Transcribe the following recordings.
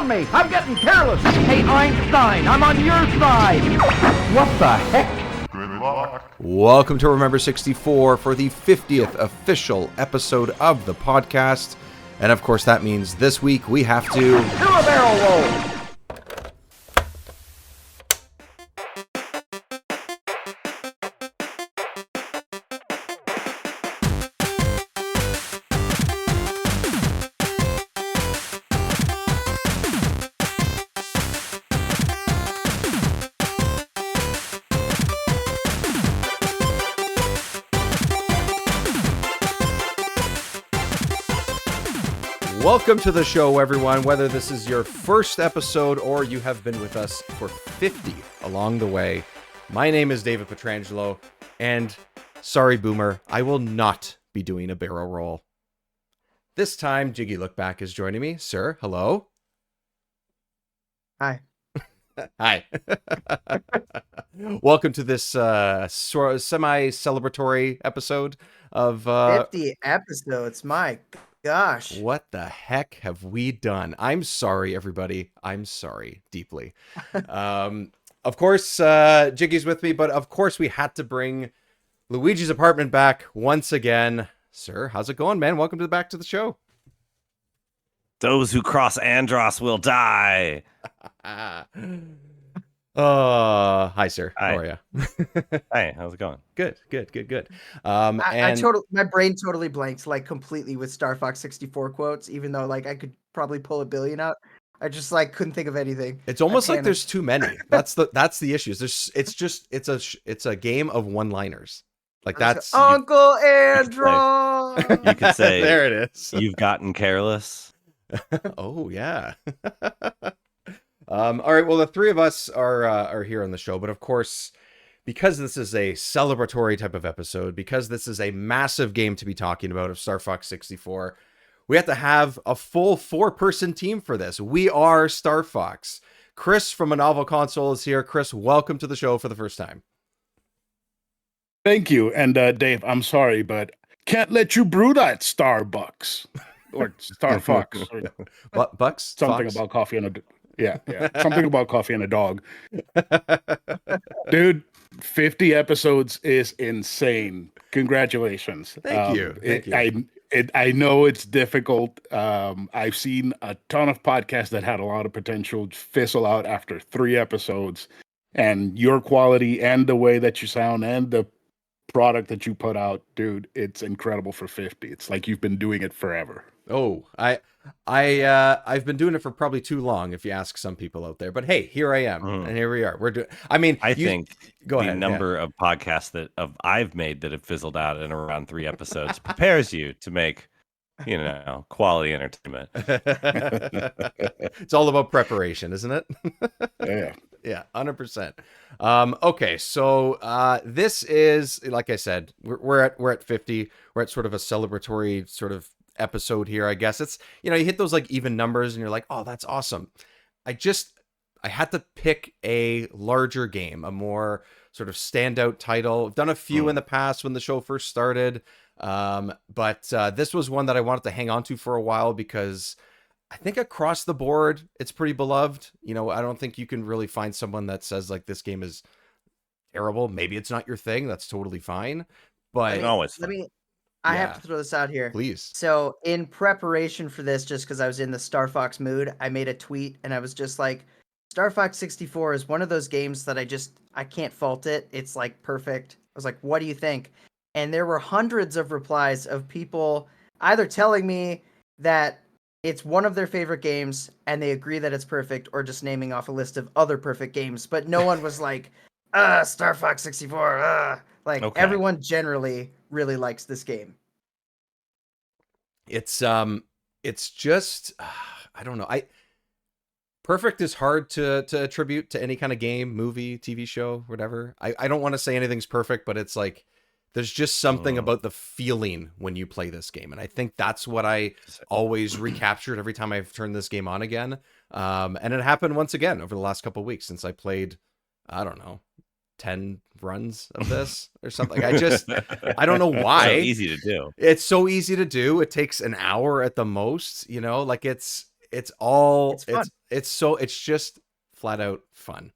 on me! I'm getting careless! Hey, Einstein, I'm on your side! What the heck? Good luck. Welcome to Remember 64 for the 50th official episode of the podcast. And of course, that means this week we have to Do a barrel roll! Welcome to the show, everyone. Whether this is your first episode or you have been with us for 50 along the way, my name is David Petrangelo, and sorry, Boomer, I will not be doing a barrel roll. This time, Jiggy Lookback is joining me. Sir, hello. Hi. Hi. Welcome to this semi-celebratory episode of... 50 episodes, my gosh. What the heck have we done? I'm sorry, everybody. I'm sorry, deeply. Of course, Jiggy's with me, but of course we had to bring Luigi's Apartment back once again. Sir, how's it going, man? Welcome back to the show. Those who cross Andros will die. Hi, sir. Hi. How are you? Hey, how's it going? Good. My brain totally blanked like completely with Star Fox 64 quotes, even though like I could probably pull a billion out. I just like couldn't think of anything. It's almost like there's too many. That's the issue. It's a game of one-liners. Like that's Uncle Andros. You could say there it is. You've gotten careless. Oh yeah. All right. Well, the three of us are here on the show, but of course, because this is a celebratory type of episode, because this is a massive game to be talking about of Star Fox 64, we have to have a full 4-person team for this. We are Star Fox. Chris from A Novel Console is here. Chris, welcome to the show for the first time. Thank you. And Dave, I'm sorry, but can't let you brew that Starbucks or Star Fox or Bucks? something Fox? about coffee and a yeah. Something about coffee and a dog. Dude, 50 episodes is insane. Congratulations. Thank you. I know it's difficult. I've seen a ton of podcasts that had a lot of potential fizzle out after 3 episodes, and your quality and the way that you sound and the product that you put out, dude, it's incredible for 50. It's like you've been doing it forever. Oh, I've been doing it for probably too long, if you ask some people out there. But hey, here I am, and here we are. We're doing. I mean, I think go the ahead. number of podcasts that I've made that have fizzled out in around 3 episodes prepares you to make, quality entertainment. It's all about preparation, isn't it? Yeah. Yeah, 100%. Okay, so this is, like I said, we're at 50. We're at sort of a celebratory sort of episode here, I guess. It's, you hit those like even numbers and you're like, oh, that's awesome. I had to pick a larger game, a more sort of standout title. I've done a few in the past when the show first started, but this was one that I wanted to hang on to for a while because I think across the board, it's pretty beloved. I don't think you can really find someone that says like this game is terrible. Maybe it's not your thing. That's totally fine. But I have to throw this out here. Please. So in preparation for this, just because I was in the Star Fox mood, I made a tweet and I was just like, Star Fox 64 is one of those games that I can't fault it. It's like perfect. I was like, what do you think? And there were hundreds of replies of people either telling me that it's one of their favorite games and they agree that it's perfect, or just naming off a list of other perfect games. But no one was like, Star Fox 64, Everyone generally really likes this game. It's just I don't know. Perfect is hard to attribute to any kind of game, movie, TV show, whatever. I don't want to say anything's perfect, but it's like there's just something about the feeling when you play this game. And I think that's what I always recaptured every time I've turned this game on again. And it happened once again over the last couple of weeks since I played, I don't know, 10 runs of this or something. I don't know why. So easy to do. It's so easy to do. It takes an hour at the most, like it's It's all It's fun. it's just flat out fun.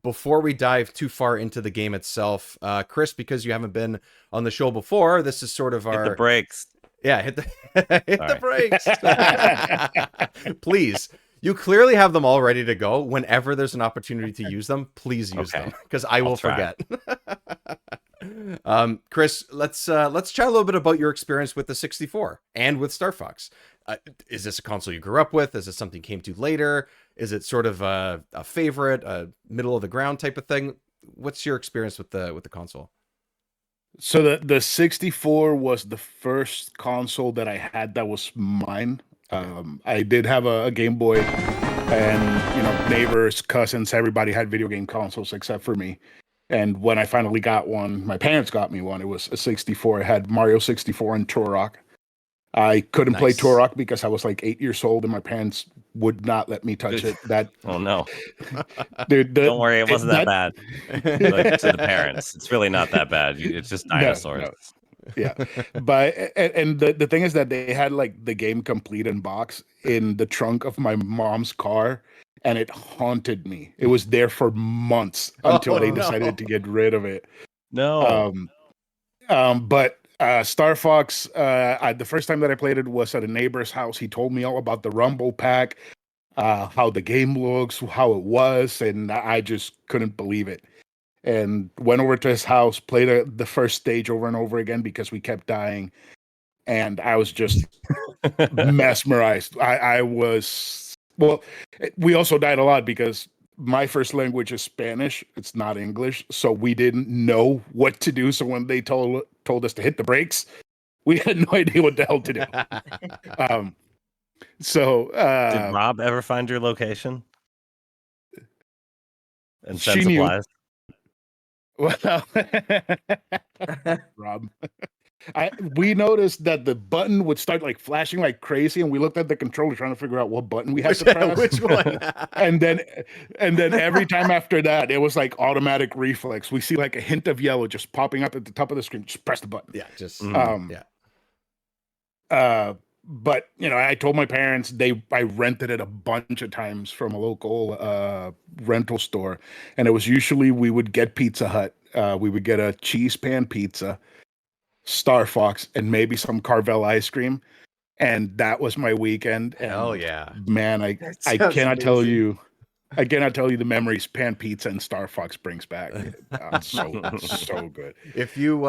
Before we dive too far into the game itself, Chris, because you haven't been on the show before, this is sort of Hit the our brakes. yeah, hit the hit the Sorry. brakes. Please. You clearly have them all ready to go. Whenever there's an opportunity to use them, please use Okay. them because I will try. forget. Chris, let's chat a little bit about your experience with the 64 and with Star Fox. Is this a console you grew up with? Is this something you came to later? Is it sort of a favorite, a middle of the ground type of thing? What's your experience with the console? So the 64 was the first console that I had that was mine. I did have a Game Boy, and neighbors, cousins, everybody had video game consoles except for me. And when I finally got one, my parents got me one. It was a 64. It had Mario 64 and Turok. I couldn't play Nice. Turok because I was like 8 years old, and my parents would not let me touch it. That Oh no! dude, Don't worry, it wasn't that bad. Like, to the parents, it's really not that bad. It's just dinosaurs. No. Yeah, but and the thing is that they had like the game complete in box in the trunk of my mom's car, and it haunted me. It was there for months until they no. decided to get rid of it. No. But Star Fox, the first time that I played it was at a neighbor's house. He told me all about the Rumble Pack, how the game looks, how it was, and I just couldn't believe it. And went over to his house, played the first stage over and over again because we kept dying, and I was just mesmerized. I was we also died a lot because my first language is Spanish. It's not English, so we didn't know what to do. So when they told us to hit the brakes, we had no idea what the hell to do. Did Rob ever find your location and send she knew. supplies? Well, Rob, we noticed that the button would start like flashing like crazy, and we looked at the controller trying to figure out what button we had to press. Which one? and then every time after that, it was like automatic reflex. We see like a hint of yellow just popping up at the top of the screen. Just press the button. Yeah, just yeah. But I told my parents I rented it a bunch of times from a local rental store, and it was usually we would get Pizza Hut. We would get a cheese pan pizza, Star Fox, and maybe some Carvel ice cream, and that was my weekend. And hell yeah, man, I cannot tell you. I cannot tell you the memories pan pizza and Star Fox brings back. So good. If you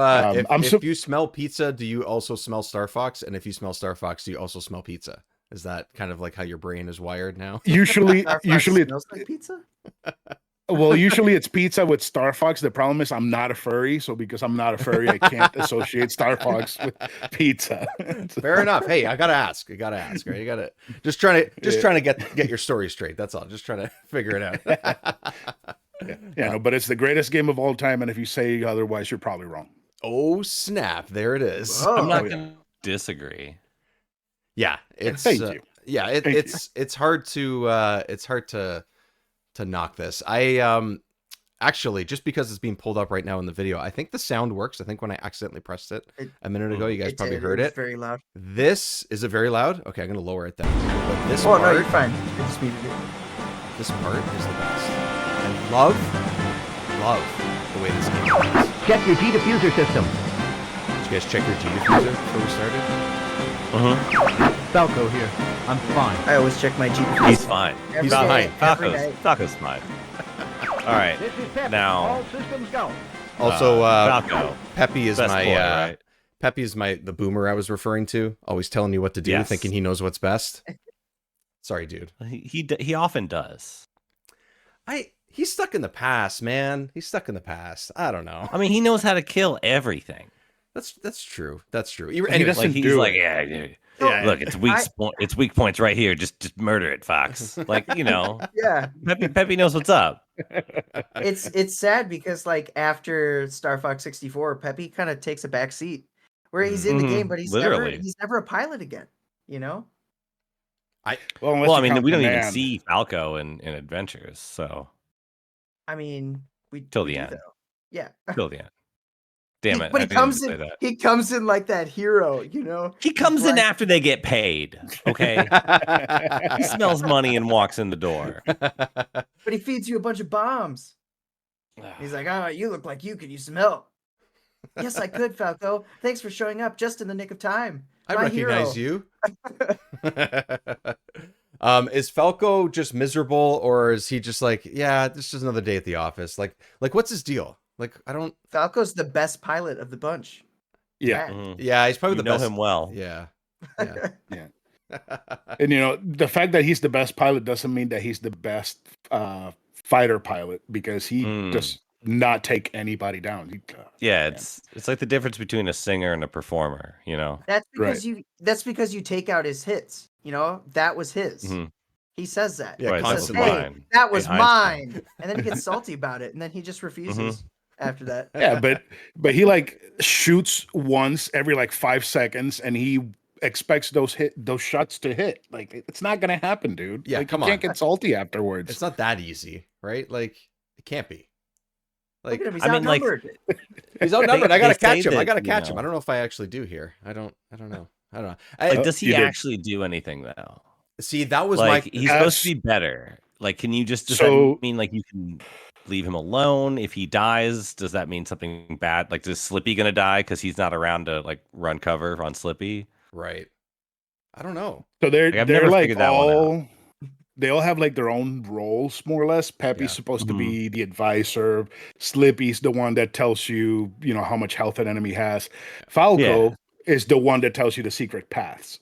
you smell pizza, do you also smell Star Fox? And if you smell Star Fox, do you also smell pizza? Is that kind of like how your brain is wired now? Usually smells like pizza. Well, usually it's pizza with Star Fox. The problem is I'm not a furry, so because I'm not a furry, I can't associate Star Fox with pizza. Fair enough. Hey, I gotta ask. Right? You gotta just trying to get your story straight. That's all. Just trying to figure it out. No, but it's the greatest game of all time, and if you say otherwise, you're probably wrong. Oh snap! There it is. Whoa. I'm not gonna disagree. Yeah, it's Thank you. Yeah, it's hard to knock this. I actually, just because it's being pulled up right now in the video, I think the sound works. I think when I accidentally pressed it a minute ago, you guys probably heard it. Very loud. Is it very loud? Okay, I'm gonna lower it down. But this Oh no, part, you're fine. I just muted it. this part is the best. I love the way this game plays. Check your G-Diffuser system. Did you guys check your G-Diffuser before we started? Falco here. I'm fine. I always check my G. He's fine. Every Fal- day, every Falco's day. Falco's fine. All right. This is Pep. Now- All systems go. Also, Falco. Peppy is Best my boy, right? Peppy is the boomer I was referring to, always telling you what to do, Yes. thinking he knows what's best. Sorry, dude. He often does. He's stuck in the past, man. He's stuck in the past. I don't know. I mean, he knows how to kill everything. That's true. That's true. He Anyways, doesn't Like he's do like, it. yeah, dude. Yeah. Look, it's weak points right here. Just murder it, Fox. Like, Yeah, Peppy knows what's up. it's sad because like after Star Fox 64, Peppy kind of takes a back seat where he's in the Mhm. game, but he's Literally. never a pilot again. You know? Well, I mean, we don't even Command. see Falco in Adventures, so I mean, we Till we the do, end. though. Yeah. till the end. Damn it! But I he didn't comes say in. that. He comes in like that hero, you know. He comes in Like- after they get paid. Okay, he smells money and walks in the door. But he feeds you a bunch of bombs. He's like, "Oh, you look like you could use some help." Yes, I could, Falco. Thanks for showing up just in the nick of time. I My recognize hero. you. Is Falco just miserable, or is he just like, yeah, this is another day at the office? Like what's his deal? Like, I don't. Falco's the best pilot of the bunch. Yeah. Mhm. Yeah, he's probably You the know best. him well. Yeah. Yeah. Yeah. And the fact that he's the best pilot doesn't mean that he's the best fighter pilot, because he does not take anybody down. Yeah, it's like the difference between a singer and a performer. You know. That's because you take out his hits. You know, that was his. Mhm. He says that. Yeah, Right, He says, constantly. "Hey, mine. that was Hey, Einstein. mine," and then he gets salty about it, and then he just refuses after that. Yeah, but he like shoots once every like 5 seconds, and he expects those shots to hit. Like, it's not gonna happen, dude. Yeah, like, come you can't on. get salty afterwards. It's not that easy, right? Like, it can't be. Look Like, at him, he's I mean, like- outnumbered. he's outnumbered. They- I gotta they say catch him. I that, gotta you catch him. know. I don't know if I actually do here. I don't know. Like, does he you did. actually do anything though? See, that was Like, my. he's supposed to be better. Like, can you just does So- that mean like you can leave him alone if he dies? Does that mean something bad? Like, is Slippy gonna die because he's not around to like run cover on Slippy? Right. I don't know. So they're Like, I've they're never like figured that one all they all have like their own roles, more or less. Peppy's Yeah. supposed to be the advisor. Slippy's the one that tells you, how much health an enemy has. Falco is the one that tells you the secret paths.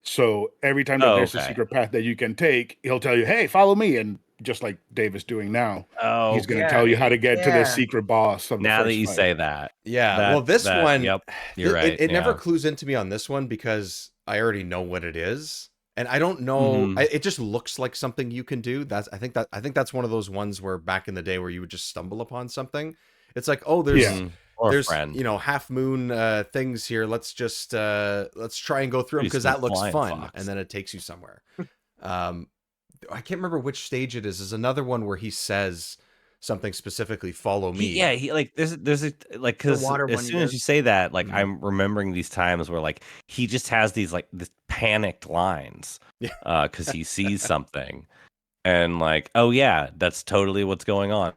So every time that Oh, there's a okay. secret path that you can take, he'll tell you, "Hey, follow me," and just like Dave is doing now, Oh, he's going to yeah. tell you how to get to Yeah. the secret boss. Of the now that first you fight. say that, Yeah. that- well, this that- one. Yep, you're right. It never yeah. clues into me on this one because I already know what it is, and I don't know. Mhm. It just looks like something you can do. I think that's one of those ones where back in the day where you would just stumble upon something. It's like, oh, there's Yeah. Mhm. Or there's friend. half moon things here. Let's just let's try and go through them Pretty because smooth that looks flying fun, fox. and then it takes you somewhere. I can't remember which stage it is. There's another one where he says something specifically, "Follow me." He like there's a like because water as one soon as does. you say that, like Mhm. I'm remembering these times where like he just has these like this panicked lines, Yeah. because he sees something, and like, oh yeah, that's totally what's going on.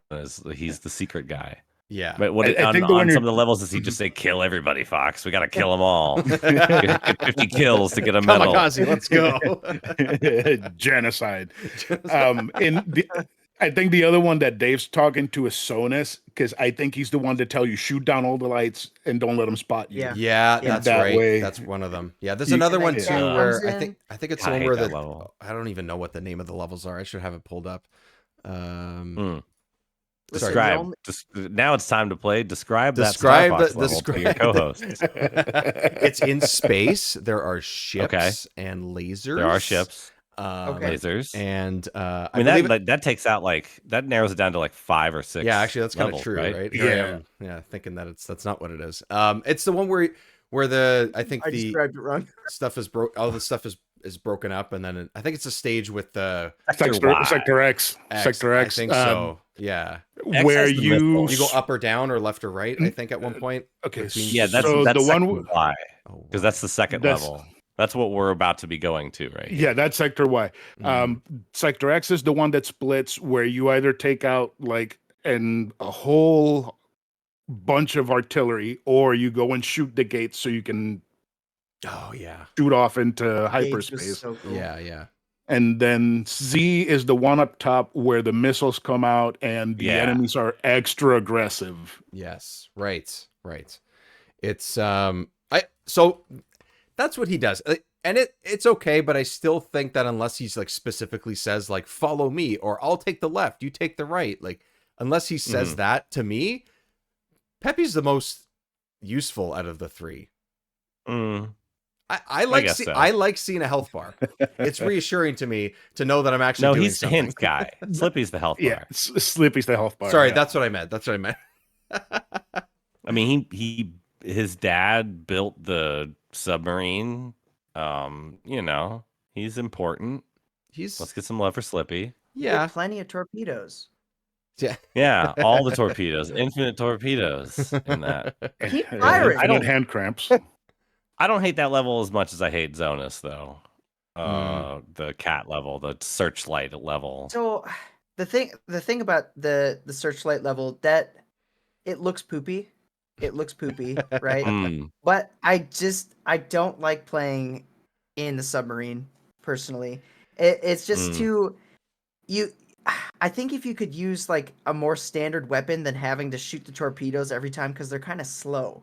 He's the secret guy. Yeah. But what I on, think the one on you're- some of the levels does he just say, "Kill everybody, Fox. We got to kill them all. Get 50 kills to get a medal." Kamikaze, let's go. Genocide. I think the other one that Dave's talking to is Sonus, because I think he's the one to tell you shoot down all the lights and don't let them spot you. Yeah. Yeah, Yeah. that's That right. way- That's one of them. Yeah, there's You- another And one then too Cat where comes I think in. it's I the one hate where that the level. I don't even know what the name of the levels are. I should have it pulled up. Listen, Describe. Now it's time to play. Describe that Describe Star Fox the- level to describe your the- co-host. It's in space. There are ships Okay. and lasers. There are ships, Okay. lasers. and I I mean believe that takes out like that narrows it down to like 5 or 6. yeah, actually, that's kind of levels, true, right? Here I Yeah. am, yeah, thinking that that's not what it is. It's the one where I think I the described it wrong. stuff is all the stuff is broken up, and then I think it's a stage with the Sector X. X. Sector X. I think so. Yeah, X Where has the you missiles. you go up or down or left or right. I think at one point. Okay, between- Yeah, that's So that's the one Sector Y, Oh, because that's the second That's- level. That's what we're about to be going to, right? Yeah, that's Sector Y. Sector X is the one that splits where you either take out like a whole bunch of artillery, or you go and shoot the gates so you can Oh yeah, shoot off into Gage was hyperspace. so cool. yeah. And then Z is the one up top where the missiles come out and the Yeah. enemies are extra aggressive. Yes, right. It's so that's what he does, and it's okay, but I still think that unless he's like specifically says like follow me or I'll take the left, you take the right, like unless he says that to me, Pepe's the most useful out of the three. Mm. I like guess so. I like seeing a health bar. It's reassuring to me to know that I'm actually No, doing he's the something. hint guy. Slippy's the health Yeah, bar. Slippy's the health bar. Sorry, yeah. that's what I meant. I mean, his dad built the submarine. He's important. He's Let's get some love for Slippy. He had yeah. plenty of torpedoes. Yeah. Yeah, all the torpedoes, infinite torpedoes in that. Keep firing. Infinite hand cramps. I don't hate that level as much as I hate Zonus though. Mm. The cat level, the searchlight level. So the thing about the searchlight level, that it looks poopy. It looks poopy, right? Mm, But I don't like playing in the submarine personally. It's just mm. too you. I think if you could use like a more standard weapon than having to shoot the torpedoes every time because they're kind of slow.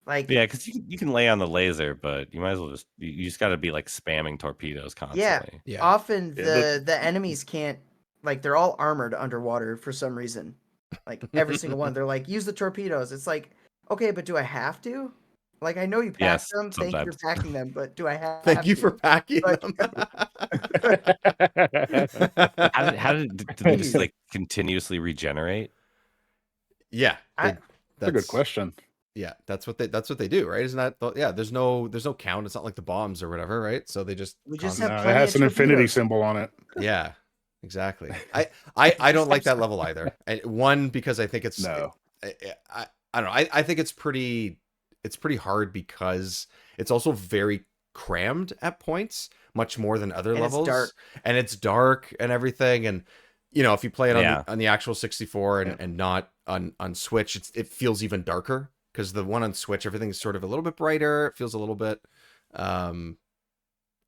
Like Yeah, because you can lay on the laser, but you might as well you just got to be like spamming torpedoes yeah, constantly. Yeah. often Yeah, the enemies can't, like, they're all armored underwater for some reason. Like every single one, they're like, use the torpedoes. It's like, okay, but do I have to? Like, I know you packed Yes, them. Thank you for sometimes. packing them, but do I have Thank you for to? packing Like, them. Did they just like continuously regenerate? Yeah, I- That's a good question. Yeah, that's what they do, right? Isn't that yeah? There's no count. It's not like the bombs or whatever, right? So they just We just constantly- have No, it plenty has of an infinity torpedoes. symbol on it. yeah, exactly. I don't like that level either. One, because I think it's No. I don't know. I think it's pretty hard because it's also very crammed at points, much more than other And it's levels. dark. And it's dark and everything. And if you play it Yeah. on the actual 64 Yeah. and not on Switch, it feels even darker because the one on Switch, everything's sort of a little bit brighter. It feels a little bit, I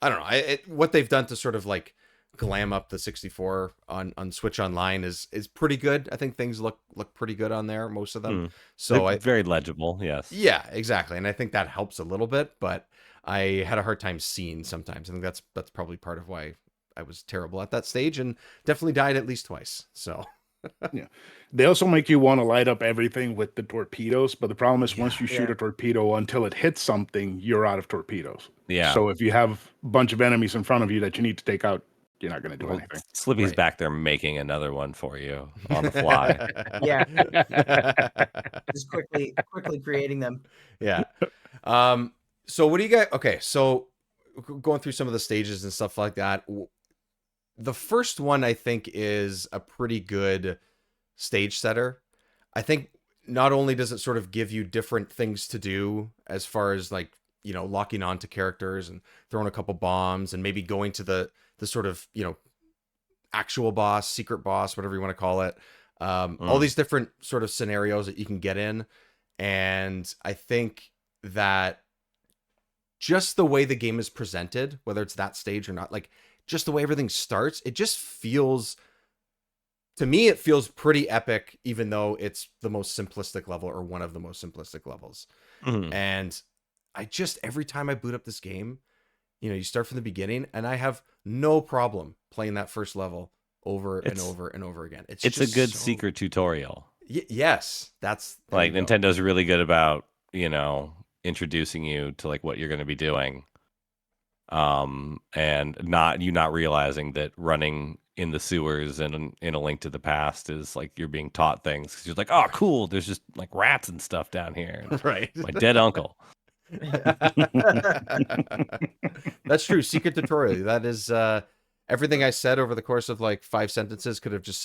don't know. What they've done to sort of like glam up the 64 on Switch Online is pretty good. I think things look pretty good on there, most of them. So They're very legible. Yes. yeah, exactly. And I think that helps a little bit, but I had a hard time seeing sometimes. I think that's probably part of why I was terrible at that stage and definitely died at least twice. So They also make you want to light up everything with the torpedoes, but the problem is once you shoot Yeah. a torpedo until it hits something, you're out of torpedoes. Yeah. So if you have a bunch of enemies in front of you that you need to take out, you're not going to do Well, anything. Slippy's Right. back there making another one for you on the fly. Yeah, just quickly creating them. Yeah. So what do you got? Okay, so going through some of the stages and stuff like that. The first one I think is a pretty good stage setter. I think not only does it sort of give you different things to do as far as like, locking on to characters and throwing a couple bombs and maybe going to the sort of, actual boss, secret boss, whatever you want to call it. All these different sort of scenarios that you can get in. And I think that just the way the game is presented, whether it's that stage or not, like just the way everything starts, it just feels, to me, it feels pretty epic, even though it's the most simplistic level or one of the most simplistic levels. Mhm. And every time I boot up this game, you start from the beginning and I have no problem playing that first level over and over and over again. It's a just good so- secret tutorial. yes, that's there Like you go. Nintendo's really good about, introducing you to like what you're going to be doing. And not realizing that running in the sewers and in A Link to the Past is like you're being taught things because you're like, oh, cool. There's just like rats and stuff down here. And Right. my dead uncle. That's true. Secret tutorial. That is everything I said over the course of like 5 sentences could have just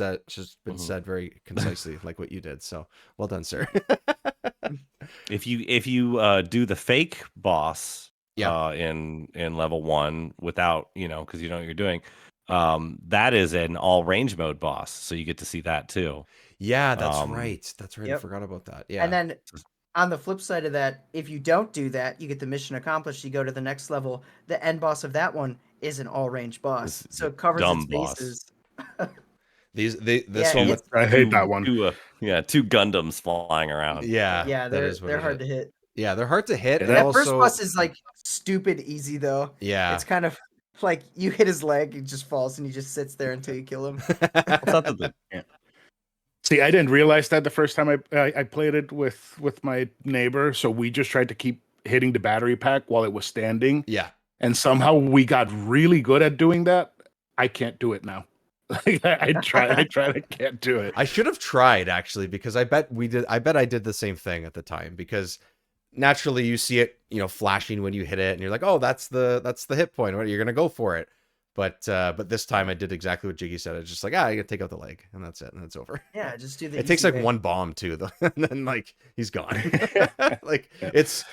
been said very concisely, like what you did. So well done, sir. If you do the fake boss, Yeah. in level 1 without because you know what you're doing, that is an all range mode boss, so you get to see that too. Yeah, that's Um, right. That's right. I Yep. forgot about that. Yeah. And then on the flip side of that, if you don't do that, you get the mission accomplished. You go to the next level. The end boss of that one is an all-range boss, It's so a it covers dumb its boss. bases. this Yeah, one it's- with I hate that one. Two Gundams flying around. yeah, Yeah, that is what they're it hard is. to hit. Yeah, they're hard to hit. Yeah, And That also, first boss is like stupid easy though. yeah. It's kind of like you hit his leg, he just falls, and he just sits there until you kill him. It's not that the See, I didn't realize that the first time I played it with my neighbor. So we just tried to keep hitting the battery pack while it was standing, yeah. and somehow we got really good at doing that. I can't do it now. Like I tried, I can't do it. I should have tried actually because I bet I did the same thing at the time because naturally you see it, flashing when you hit it and you're like, "Oh, that's the hit point. You're going to go for it." But this time I did exactly what Jiggy said. I was just like, I gotta take out the leg, and that's it, and it's over. Yeah, just do the. It takes easy like way. one bomb too, though, and then like he's gone. Like it's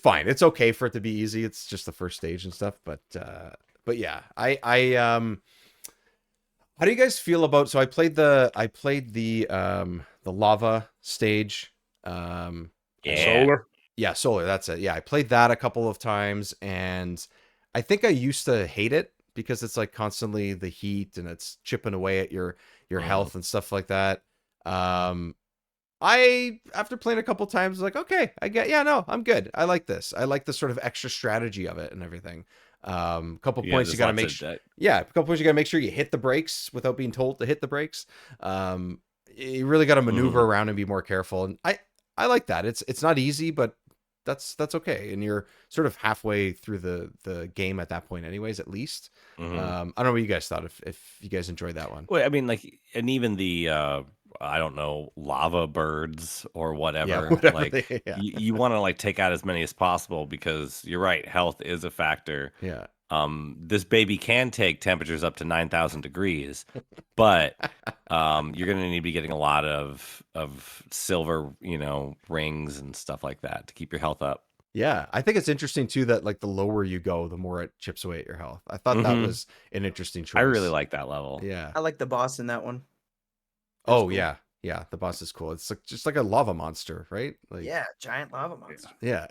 fine. It's okay for it to be easy. It's just the first stage and stuff. But yeah, I how do you guys feel about? So I played the lava stage. Solar. Yeah, solar. That's it. Yeah, I played that a couple of times, and I think I used to hate it because it's like constantly the heat and it's chipping away at your health and stuff like that. I after playing a couple times, like, okay, I'm good. I like this. I like the sort of extra strategy of it and everything. Couple points you got to make sure. Yeah, a couple points you got to make sure you hit the brakes without being told to hit the brakes. You really got to maneuver around and be more careful. And I like that. It's not easy, but that's okay. And you're sort of halfway through the game at that point, anyways. At least. I don't know what you guys thought. If you guys enjoyed that one. Well, I mean, like, and even the I don't know, lava birds or whatever. Yeah, whatever like you want to like take out as many as possible because you're right, health is a factor. Yeah. This baby can take temperatures up to 9,000 degrees, but you're going to need to be getting a lot of silver, rings and stuff like that to keep your health up. Yeah, I think it's interesting too that like the lower you go, the more it chips away at your health. I thought that was an interesting choice. I really like that level. Yeah. I like the boss in that one. That's cool. Yeah. The boss is cool. It's like just like a lava monster, right? Like, Yeah, giant lava monster. Yeah.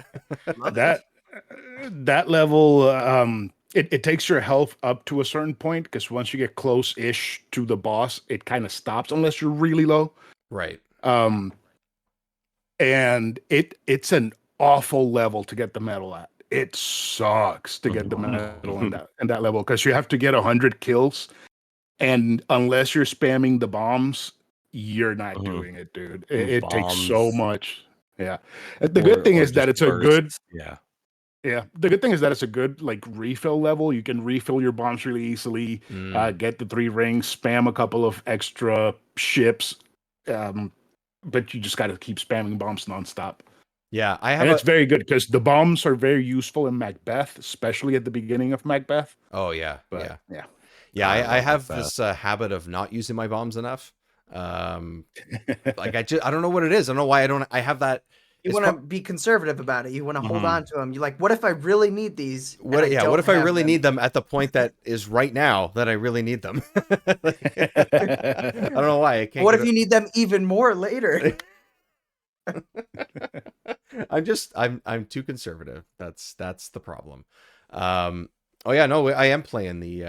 that level, it takes your health up to a certain point because once you get close-ish to the boss, it kind of stops unless you're really low. Right. And it's an awful level to get the medal at. It sucks to get the medal in that level because you have to get 100 kills, and unless you're spamming the bombs, you're not doing it, dude. It takes so much. Yeah. The good thing is that it's a good. Yeah. The good thing is that it's a good like refill level. You can refill your bombs really easily. Get the 3 rings, spam a couple of extra ships, but you just got to keep spamming bombs nonstop. Yeah, and it's very good because the bombs are very useful in Macbeth, especially at the beginning of Macbeth. Oh yeah, but, yeah. I have this habit of not using my bombs enough. Like I don't know what it is. I don't know why I have that. You want to be conservative about it. You want to hold on to them. You're like, what if I really need these? What if I really need them at the point that is right now that I really need them? I don't know why I can't. What if you need them even more later? I'm too conservative. That's the problem. Oh yeah, no, I am playing the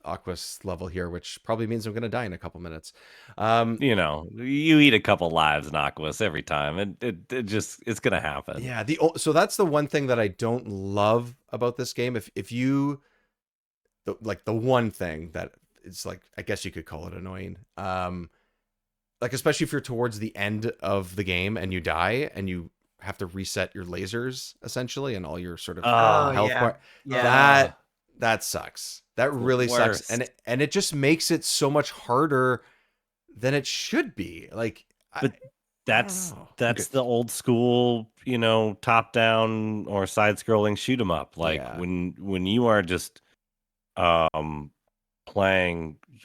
Aquas level here, which probably means I'm gonna die in a couple minutes. You eat a couple lives in Aquas every time. It's gonna happen. Yeah, so that's the one thing that I don't love about this game. If you the one thing that it's like, I guess you could call it annoying. Like especially if you're towards the end of the game and you die and you have to reset your lasers essentially and all your sort of health. That sucks. That really sucks. And it just makes it so much harder than it should be. Like, but that's the old school, top down or side scrolling shoot 'em up. Like when you are just playing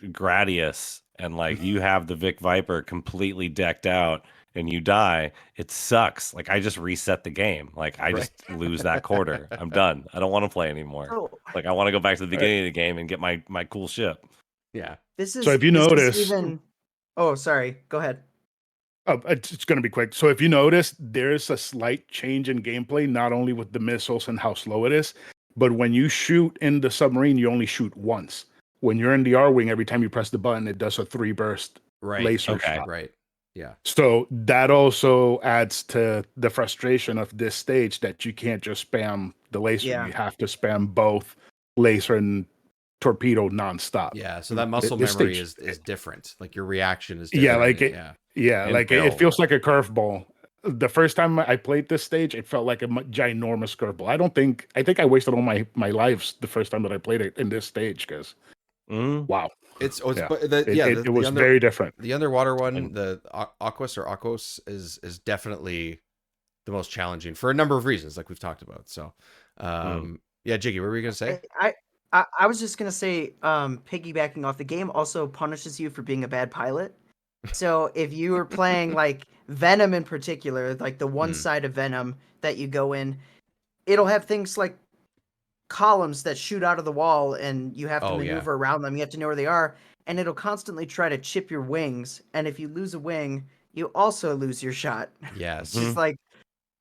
Gradius and like you have the Vic Viper completely decked out and you die, it sucks. Like I just reset the game. Like I just lose that quarter. I'm done. I don't want to play anymore. Like I want to go back to the beginning of the game and get my cool ship. Yeah. So if you notice, oh, sorry. Go ahead. Oh, it's going to be quick. So if you notice, there's a slight change in gameplay, not only with the missiles and how slow it is, but when you shoot in the submarine, you only shoot once. When you're in the R-Wing, every time you press the button, it does a 3-burst laser shot. Right. Yeah. So that also adds to the frustration of this stage that you can't just spam the laser. Yeah. You have to spam both laser and torpedo nonstop. Yeah. So that muscle memory is different. Like your reaction is different. It feels like a curveball. The first time I played this stage, it felt like a ginormous curveball. I think I wasted all my lives the first time that I played it in this stage because wow. It was very different. The underwater one, the Aquos is definitely the most challenging for a number of reasons, like we've talked about. So, yeah, Jiggy, what were you gonna say? I was just gonna say, piggybacking off, the game also punishes you for being a bad pilot. So if you were playing like Venom in particular, like the one side of Venom that you go in, it'll have things like columns that shoot out of the wall and you have to Oh, yeah. maneuver around them. You have to know where they are, and it'll constantly try to chip your wings. And if you lose a wing, you also lose your shot. Yes. It's like,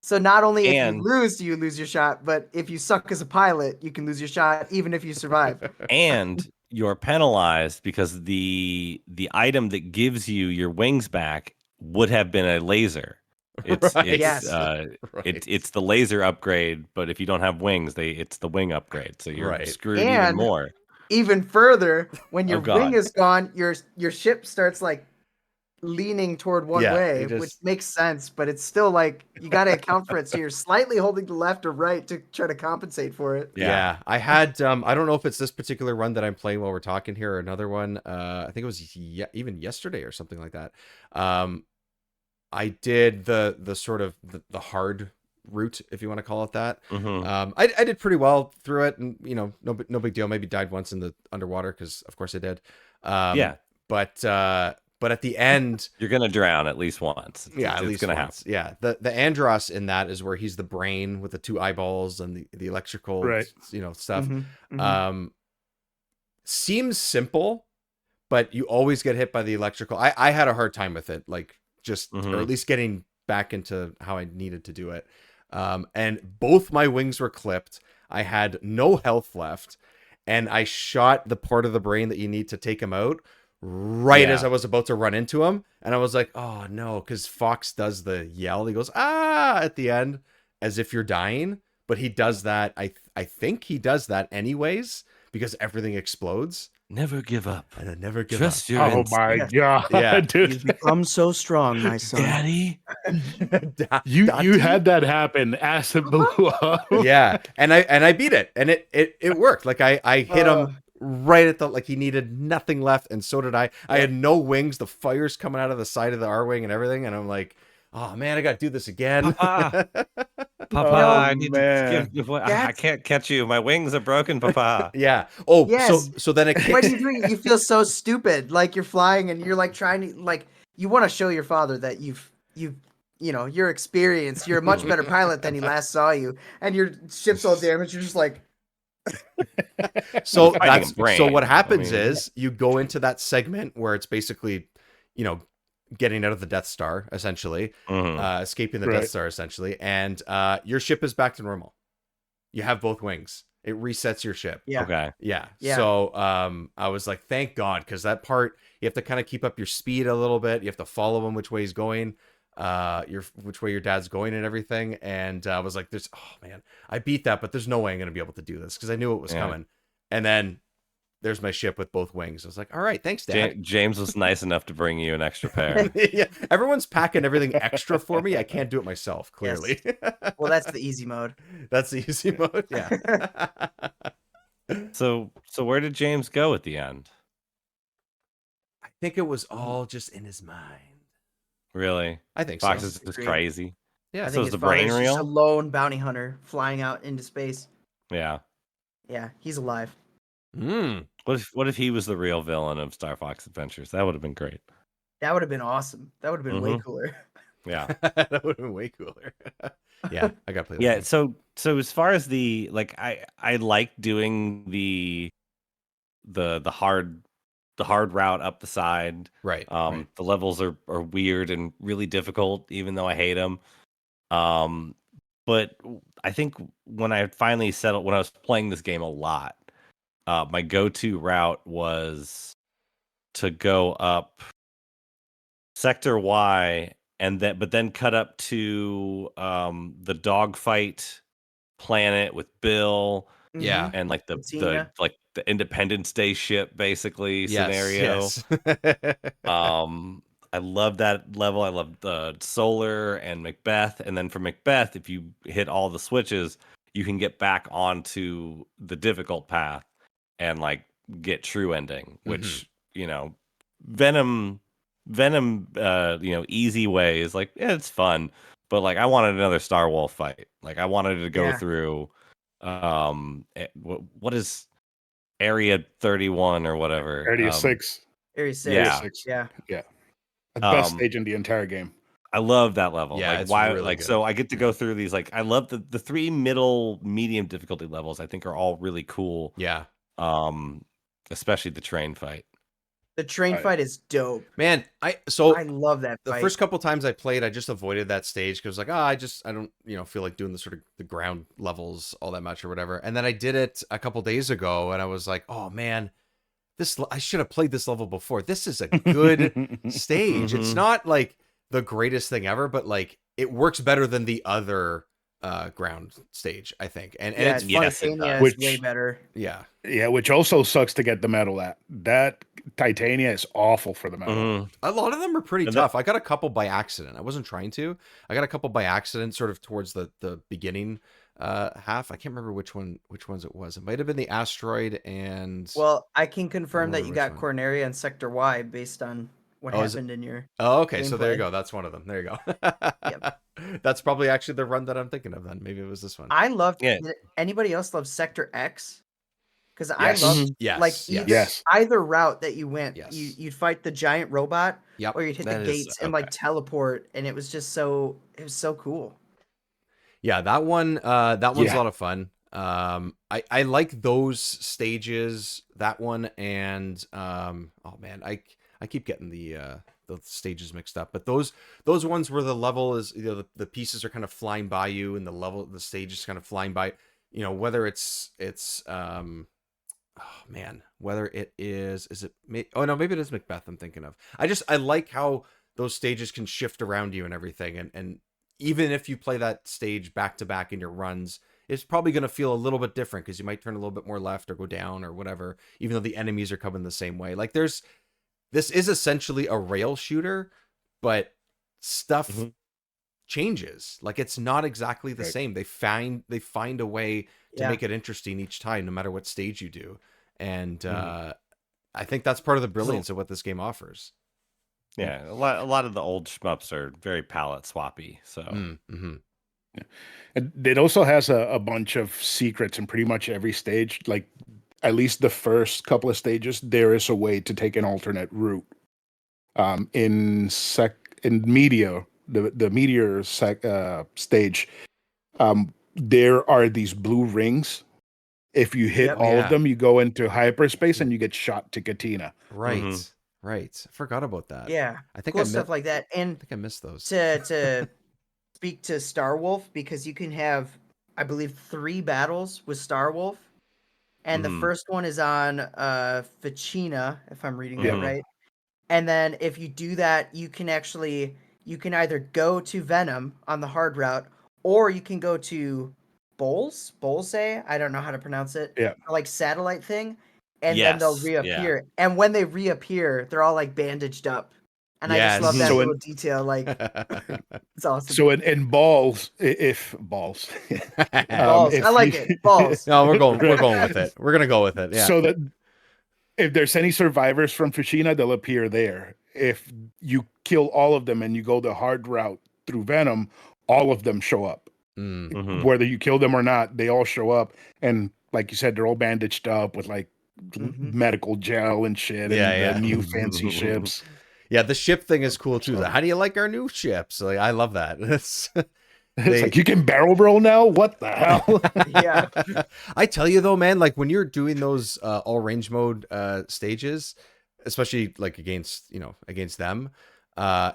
so not only if you And- lose do you lose your shot, but if you suck as a pilot, you can lose your shot even if you survive. And you're penalized because the item that gives you your wings back would have been a laser. It's Right. it's Yes. Right. it's the laser upgrade, but if you don't have wings, it's the wing upgrade. So you're Right. screwed even And more. even further, when your God. wing is gone, your ship starts like leaning toward one Yeah, way, it just- which makes sense, but it's still like you got to account for it. So you're slightly holding to left or right to try to compensate for it. Yeah. I had I don't know if it's this particular run that I'm playing while we're talking here or another one. I think it was even yesterday or something like that. I did the sort of the hard route, if you want to call it that. Mhm. I did pretty well through it, and no big deal. Maybe died once in the underwater because of course I did. Yeah. But at the end, You're gonna drown at least once. yeah, at It's least gonna once. Yeah, the Andros in that is where he's the brain with the two eyeballs and the electrical, Right. stuff. Mhm, mhm. Seems simple, but you always get hit by the electrical. I had a hard time with it, like just or Mhm. at least getting back into how I needed to do it. And both my wings were clipped. I had no health left, and I shot the part of the brain that you need to take him out right Yeah. as I was about to run into him. And I was like, oh no, because Fox does the yell. He goes, ah, at the end, as if you're dying. But he does that. I think he does that anyways, because everything explodes. Never give up. And I never give Trust up. your Oh instinct. my god, Yeah. dude! become so strong, my son. Daddy. You had that happen. Acid blew up. Yeah, and I beat it, and it worked. Like I hit him right at the, like, he needed nothing left, and so did I. I had no wings. The fire's coming out of the side of the R wing and everything, and I'm like, oh man, I got to do this again. Papa, Papa, Oh, I need man. to give. I can't catch you. My wings are broken, Papa. Yeah. Oh, Yes. so then it When kicks. you do it, you feel so stupid. Like you're flying and you're like trying to, like, you want to show your father that you're experienced. You're a much better pilot than he last saw you, and your ship's all damaged. You're just like, So Fighting that's a brain. so what happens I mean- is you go into that segment where it's basically, getting out of the Death Star, essentially, Mhm. escaping the Right. Death Star, essentially, and your ship is back to normal. You have both wings. It resets your ship. yeah, Okay. Yeah. Yeah. So I was like, thank God, because that part you have to kind of keep up your speed a little bit. You have to follow him which way he's going, which way your dad's going and everything. And I was like, oh man, I beat that, but there's no way I'm gonna be able to do this because I knew it was Yeah. coming. And then there's my ship with both wings. I was like, all right, thanks, Dad. James was nice enough to bring you an extra pair. Yeah, everyone's packing everything extra for me. I can't do it myself, clearly. well, that's the easy mode. That's the easy mode. Yeah. So where did James go at the end? I think it was all just in his mind. Really? I think Fox so. is just Agreed. crazy. Yeah. I So think is his the brain father's just a real? lone bounty hunter flying out into space. Yeah. Yeah, he's alive. Mm. What if he was the real villain of Star Fox Adventures? That would have been great. That would have been awesome. That would have been way Mhm. cooler. Yeah. That would have been way cooler. Yeah, I got to play that Yeah, game. so as far as the like I like doing the hard route up the side. Right. right. The levels are weird and really difficult, even though I hate them. But I think when I finally settled, when I was playing this game a lot, my go-to route was to go up Sector Y and then cut up to the dogfight planet with Bill Yeah. and like the Tina. Independence Day ship basically Yes, scenario. yes. I love that level. I love the Solar and Macbeth. And then for Macbeth, if you hit all the switches, you can get back onto the difficult path and like get true ending, which, Venom, easy way is like, yeah, it's fun. But like, I wanted another Star Wolf fight. Like I wanted to go Yeah. through, what is Area 31 or whatever. Area 6. Area 6. Yeah. 6. Yeah. Yeah. The best Um, stage in the entire game. I love that level. Yeah, like it's why really like good. so I get to go through these, like I love the three middle medium difficulty levels. I think are all really cool. Yeah. Especially the train fight. The train Right. fight is dope. Man, I love that the fight. first couple times I played, I just avoided that stage because like, I don't, feel like doing the sort of the ground levels all that much or whatever. And then I did it a couple days ago, and I was like, oh man, I should have played this level before. This is a good stage. It's Mhm. not like the greatest thing ever, but like it works better than the other ground stage, I think. And yeah, it's fun. yes, it Titania does. is way better. Yeah. Yeah, which also sucks to get the medal at. That Titania is awful for the medal. Mhm. A lot of them are pretty And tough. I got a couple by accident. I wasn't trying to. I got a couple by accident, sort of towards the beginning half. I can't remember which ones it was. It might have been the asteroid and. Well, I can confirm that remember you which got one. Corneria and Sector Y based on what Oh, is it? happened in your. Oh, okay. So there you gameplay. go. That's one of them. There you go. That's probably actually the run that I'm thinking of. Then maybe it was this one. I loved. Yeah. Did anybody else love Sector X? Because Yes. I loved Mhm. Yes. like yes. Yes. either route that you went. Yes. You'd fight the giant robot, Yep. or you'd hit That the is- gates and like okay. teleport, and it was just so cool. Yeah, that one. That one's Yeah. a lot of fun. I like those stages. That one and oh man, I keep getting the stages mixed up. But those ones where the level is, the pieces are kind of flying by you, and the stage is kind of flying by. Whether it's oh man, whether it is it? Oh no, maybe it is Macbeth. I'm thinking of. I like how those stages can shift around you and everything, and even if you play that stage back to back in your runs, it's probably going to feel a little bit different because you might turn a little bit more left or go down or whatever, even though the enemies are coming the same way. Like this is essentially a rail shooter, but stuff Mhm. changes. Like it's not exactly the Right. same. They find a way to Yeah. make it interesting each time, no matter what stage you do. And I think that's part of the brilliance of what this game offers. Yeah, a lot of the old shmups are very palette swappy. So Mm-hmm. And it also has a bunch of secrets in pretty much every stage. Like at least the first couple of stages, there is a way to take an alternate route. In Meteor, the Meteor stage, there are these blue rings. If you hit Yep. all Yeah. of them, you go into hyperspace and you get shot to Katina. Right. Mhm. Right. I forgot about that. Yeah, I think cool stuff like that. And I think I missed those. to speak to Star Wolf, because you can have, I believe, 3 battles with Star Wolf, and the Mhm. first one is on Ficina, if I'm reading that Mhm. right. And then if you do that, you can either go to Venom on the hard route, or you can go to Bolse, I don't know how to pronounce it. Yeah. Like satellite thing, and then they'll Yes, yeah. reappear. And when they reappear, they're all like bandaged up. And I just love Yes. that So in- little detail. Like it's awesome. So in balls, if balls, Balls. if I like you- it. Balls. No, we're going with it. We're gonna go with it. Yeah. So that if there's any survivors from Fushina, they'll appear there. If you kill all of them and you go the hard route through Venom, all of them show up. Mm. Mhm. Whether you kill them or not, they all show up. And like you said, they're all bandaged up with like Mhm. medical gel and shit. Yeah, and yeah. the new fancy ships. Yeah, the ship thing is cool too. So- How do you like our new ships? Like, I love that. It's It's like you can barrel roll now. What the hell? Yeah. I tell you though, man, like when you're doing those all range mode stages, especially like against them,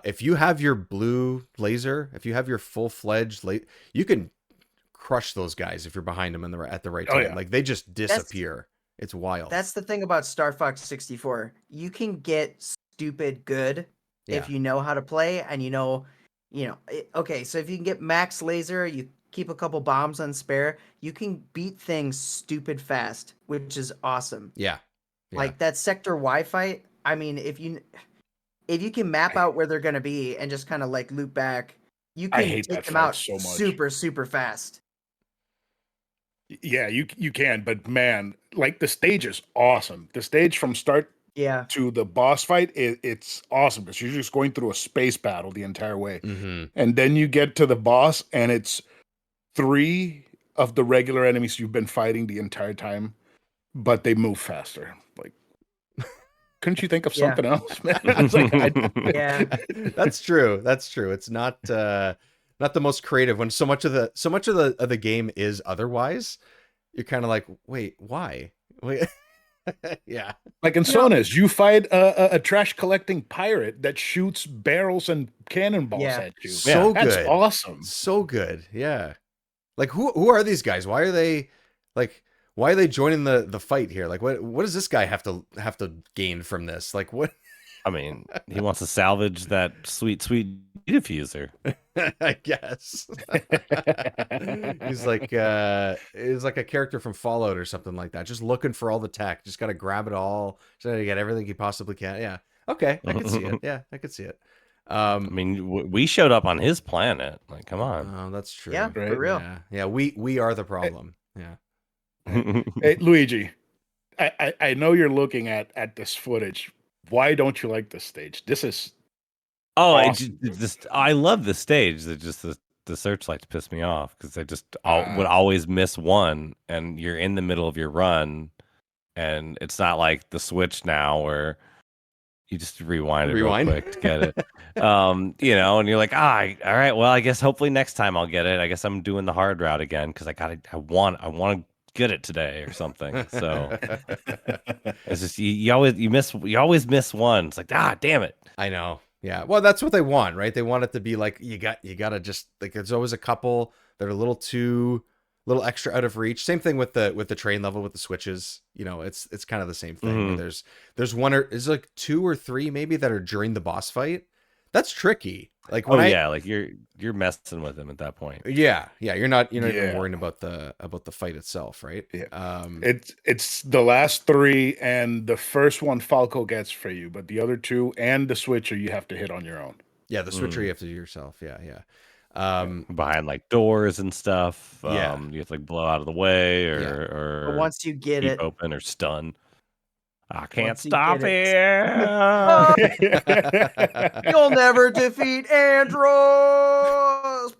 if you have your blue laser, if you have your full-fledged you can crush those guys if you're behind them at the right Oh, time. yeah. Like they just disappear. It's wild. That's the thing about Star Fox 64. You can get stupid good Yeah. if you know how to play, and okay, so if you can get max laser, you keep a couple bombs on spare, you can beat things stupid fast, which is awesome. Yeah. Yeah. Like that Sector Y fight, I mean, if you can map out where they're going to be and just kind of like loop back, you I can hate take that them fight out so much. super, super fast. Yeah, you can, but man, like the stage is awesome. The stage from start Yeah. to the boss fight, it's awesome because you're just going through a space battle the entire way. Mm-hmm. And then you get to the boss, and it's 3 of the regular enemies you've been fighting the entire time, but they move faster. Like, couldn't you think of Yeah. something else, man? I was like, Yeah. That's true. That's true. It's not the most creative when so much of the game is otherwise. You're kind of like, wait, why? Wait. Yeah. like in Sonas, you fight a trash collecting pirate that shoots barrels and cannonballs Yeah. at you. So That's good. awesome. So good. Yeah. Like who are these guys? Why are they joining the fight here? Like what does this guy have to gain from this? Like what? I mean, he wants to salvage that sweet G-Diffuser. I guess. He's like a character from Fallout or something like that. Just looking for all the tech. Just gotta grab it all. Just gotta get everything he possibly can. Yeah. Okay. I can see it. Yeah, I could see it. I mean, we showed up on his planet. Like, come on. Oh, that's true. Yeah, Right. for real. Yeah. We are the problem. Yeah. Hey, Luigi, I know you're looking at this footage. Why don't you like this stage? This is Oh, awesome. I love the stage. That just the searchlights piss me off because I just would always miss one, and you're in the middle of your run, and it's not like the Switch now where you just rewind it real quick to get it. And you're like, all right, well, I guess hopefully next time I'll get it. I guess I'm doing the hard route again because I want to get it today or something. So it's just you always miss one. It's like, damn it. I know. Yeah. Well, that's what they want, right? They want it to be like you gotta just like there's always a couple that are a little extra out of reach. Same thing with the train level with the switches. It's kind of the same thing. Where there's one or is like 2 or 3 maybe that are during the boss fight. That's tricky. Like when like you're messing with him at that point. Yeah, you're not even worrying about the fight itself, right? Yeah. It's the last 3 and the first one Falco gets for you, but the other 2 and the switcher you have to hit on your own. Yeah, the switcher you have to do yourself. Yeah. Behind like doors and stuff. Yeah. You have to like blow out of the way or But once you get keep it, open or stun. I can't Once you stop get it. you'll never defeat Andros.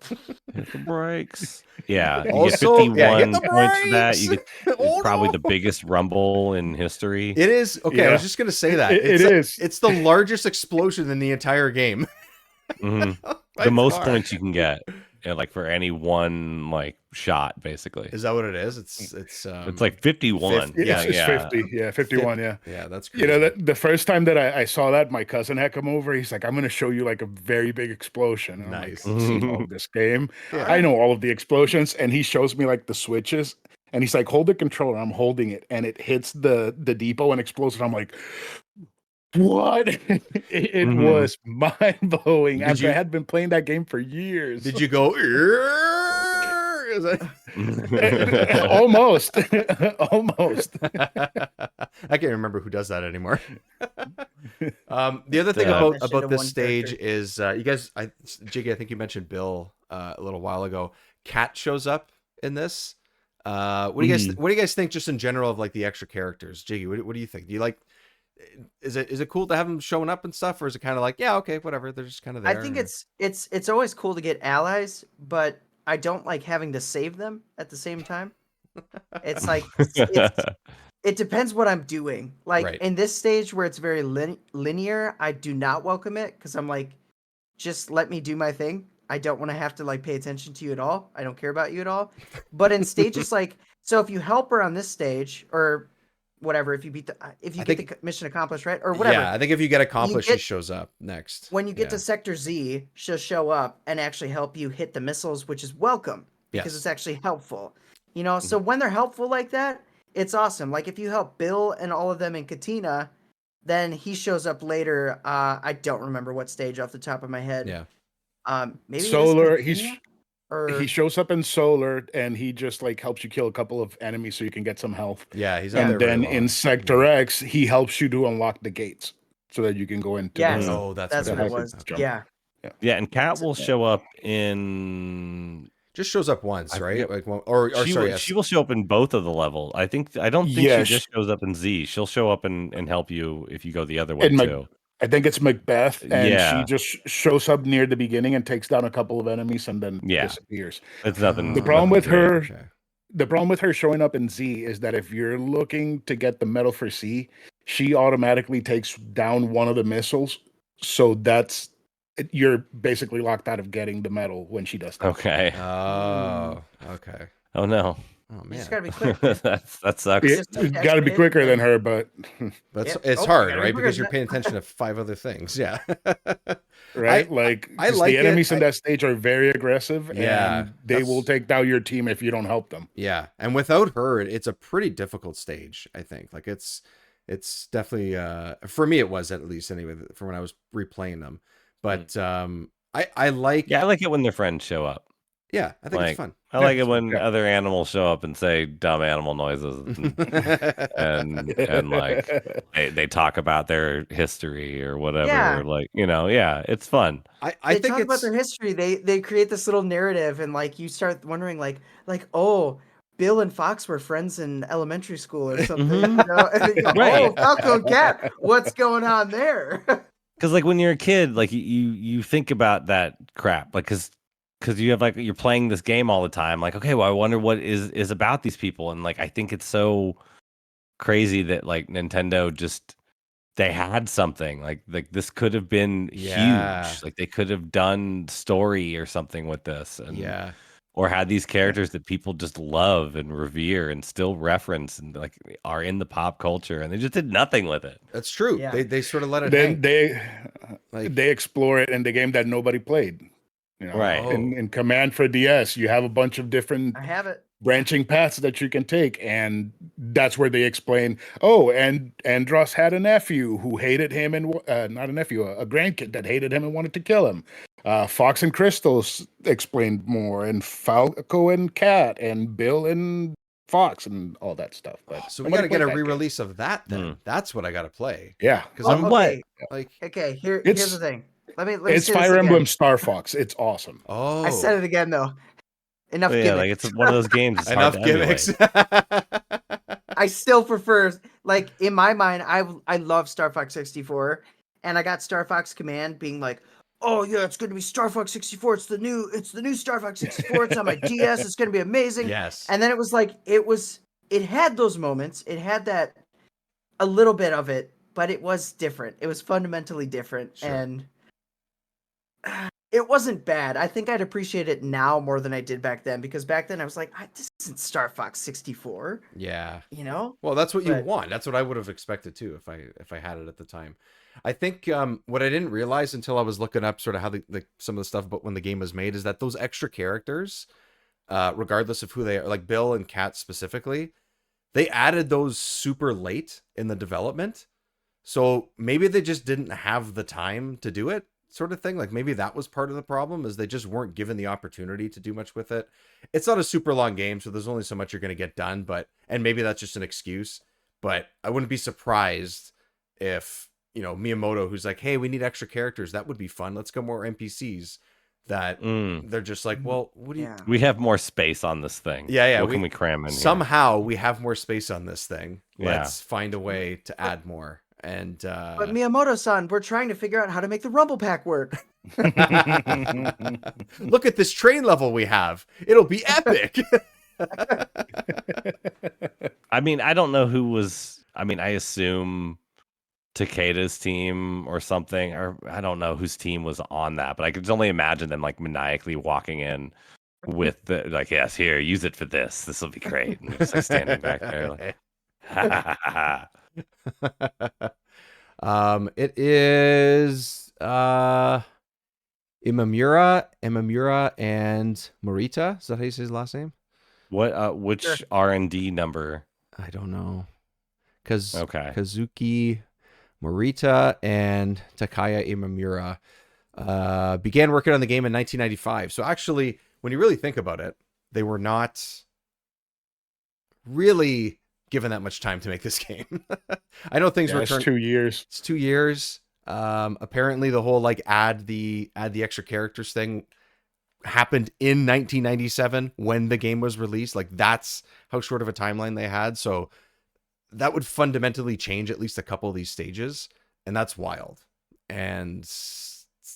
Hit the brakes. Yeah. You Also, get 51 hit the points for that. You brakes. get it's probably the biggest rumble in history. It is. Okay, I was just gonna say that. It is. It's the largest explosion in the entire game. Mhm. By The most far. points you can get. Like for any one like shot, basically. Is that what it is? It's It's like 51. 50. It's 50. Yeah, 51. Yeah. Yeah, that's crazy. The first time that I saw that, my cousin had come over. He's like, I'm going to show you like a very big explosion. And Nice. I'm like, I've seen all of this game. Yeah. I know all of the explosions. And he shows me like the switches. And he's like, hold the controller. I'm holding it. And it hits the depot and explodes. And I'm like, what? It was mind blowing. After I had been playing that game for years. Did you go? Is that... Almost. Almost. I can't remember who does that anymore. The other thing Yeah. about this One stage character. is you guys, Jiggy, I think you mentioned Bill a little while ago. Cat shows up in this. What do you guys think just in general of like the extra characters? Jiggy, what do you think? Do you like? Is it cool to have them showing up and stuff, or is it kind of like, yeah, okay, whatever, they're just kind of there? I think it's always cool to get allies, but I don't like having to save them at the same time. It's like it depends what I'm doing. Like Right. in this stage where it's very linear, I do not welcome it because I'm like, just let me do my thing. I don't want to have to like pay attention to you at all. I don't care about you at all. But in stages like, so if you help her on this stage or whatever, if you get the mission accomplished, right, or whatever. Yeah, I think if you get accomplished, she shows up next. When you get to Sector Z, she'll show up and actually help you hit the missiles, which is welcome because it's actually helpful. So when they're helpful like that, it's awesome. Like if you help Bill and all of them in Katina, then he shows up later. I don't remember what stage off the top of my head. Yeah. Maybe Solar. Or He shows up in Solar and he just like helps you kill a couple of enemies so you can get some health. Yeah, he's out And there very then long. in Sector X, he helps you to unlock the gates so that you can go into Yes. the, Oh, that's that's what what it it was. is. Yeah. Yeah, and Cat will show up in. Just shows up once, I right? forget- Like, She will show up in both of the level. I don't think Yeah, she just shows up in Z. She'll show up and help you if you go the other way And too. I think it's Macbeth, and Yeah. she just shows up near the beginning and takes down a couple of enemies and then Yeah. disappears. It's nothing. The problem nothing with great. her, Okay. the problem with her showing up in Z is that if you're looking to get the medal for C, she automatically takes down one of the missiles. So you're basically locked out of getting the medal when she does that. Okay. Oh, okay. Oh no. Oh You just man, gotta be quick. Man. That sucks. Yeah, Just take got to be extra quicker hit, than man. her, but that's Yep. it's Oh, hard, gotta be right? quicker Because you're than paying attention to 5 other things. Yeah. right, like I 'cause like the enemies it. in that stage are very aggressive, Yeah, and they will take down your team if you don't help them. Yeah, and without her, it's a pretty difficult stage. I think. Like it's definitely for me it was at least anyway for when I was replaying them. But I like Yeah, I like it when their friends show up. yeah, I think it's Like, fun. I like Yeah, it when yeah. other animals show up and say dumb animal noises and like they talk about their history or whatever. Yeah. Like, yeah, it's fun. I They think talk about it's their history. They create this little narrative, and like you start wondering, like oh, Bill and Fox were friends in elementary school or something. Mhm. You know? And then you go, Right. oh, Falco and Cat, what's going on there? Because like when you're a kid, like you think about that crap, like because you have like you're playing this game all the time. Like, okay, well, I wonder what is about these people, and like I think it's so crazy that like Nintendo just they had something like this could have been Yeah. huge. Like they could have done story or something with this, and yeah. or had these characters that people just love and revere and still reference and like are in the pop culture, and they just did nothing with it. That's true. Yeah. They sort of let it Then hang. Like they explore it in the game that nobody played. Right. Oh. In Command for DS, you have a bunch of different I have it. branching paths that you can take, and that's where they explain. Oh, and Andros had a nephew who hated him, and not a nephew, a grandkid that hated him and wanted to kill him. Fox and Crystals explained more, and Falco and Cat, and Bill and Fox, and all that stuff. But so we nobody got to get a played that game. re-release of that then. That's what I got to play. Yeah, Because Oh, I'm what? okay. like Okay, here's It's- the thing. Let me it's say this Fire again. Emblem Star Fox. It's awesome. oh I said it again though. Enough Yeah, like gimmicks. it's one of those games. It's enough hard to emulate. gimmicks. I still prefer, like, in my mind, I love Star Fox 64, and I got Star Fox Command being like, oh yeah, it's going to be Star Fox 64. It's the new Star Fox 64. It's on my DS. It's going to be amazing. Yes. And then it was like it had those moments. It had that a little bit of it, but it was different. It was fundamentally different, Sure. and it wasn't bad. I think I'd appreciate it now more than I did back then, because back then I was like, this isn't Star Fox 64, Yeah. you know? Well, that's what you But- want. That's what I would have expected too if I had it at the time. I think what I didn't realize until I was looking up sort of how some of the stuff about when the game was made is that those extra characters, regardless of who they are, like Bill and Kat specifically, they added those super late in the development. So maybe they just didn't have the time to do it, sort of thing. Like maybe that was part of the problem, is they just weren't given the opportunity to do much with it. It's not a super long game, so there's only so much you're going to get done, and maybe that's just an excuse, but I wouldn't be surprised if, Miyamoto, who's like, hey, we need extra characters, that would be fun, let's go more NPCs, that they're just like, well, what do you... Yeah. We have more space on this thing. Yeah, What can we cram in here? Somehow we have more space on this thing. Yeah. Let's find a way to add more. And But Miyamoto-san, we're trying to figure out how to make the Rumble Pack work. look at this train level we have. It'll be epic. I mean, I don't know who was. I mean, I assume Takeda's team or something, or I don't know whose team was on that, but I could only imagine them like maniacally walking in with the like, yes, here, use it for this. This will be great. And just like standing back there, like, ha, ha, ha, ha. It is Imamura and Morita. Is that how you say his last name? What? Which Sure. R&D number? I don't know. Okay. Kazuki Morita and Takaya Imamura began working on the game in 1995. So actually, when you really think about it, they were not really given that much time to make this game. I know things were it's 2 years. It's 2 years. Apparently the whole like add the extra characters thing happened in 1997 when the game was released. Like that's how short of a timeline they had. So that would fundamentally change at least a couple of these stages, and that's wild. And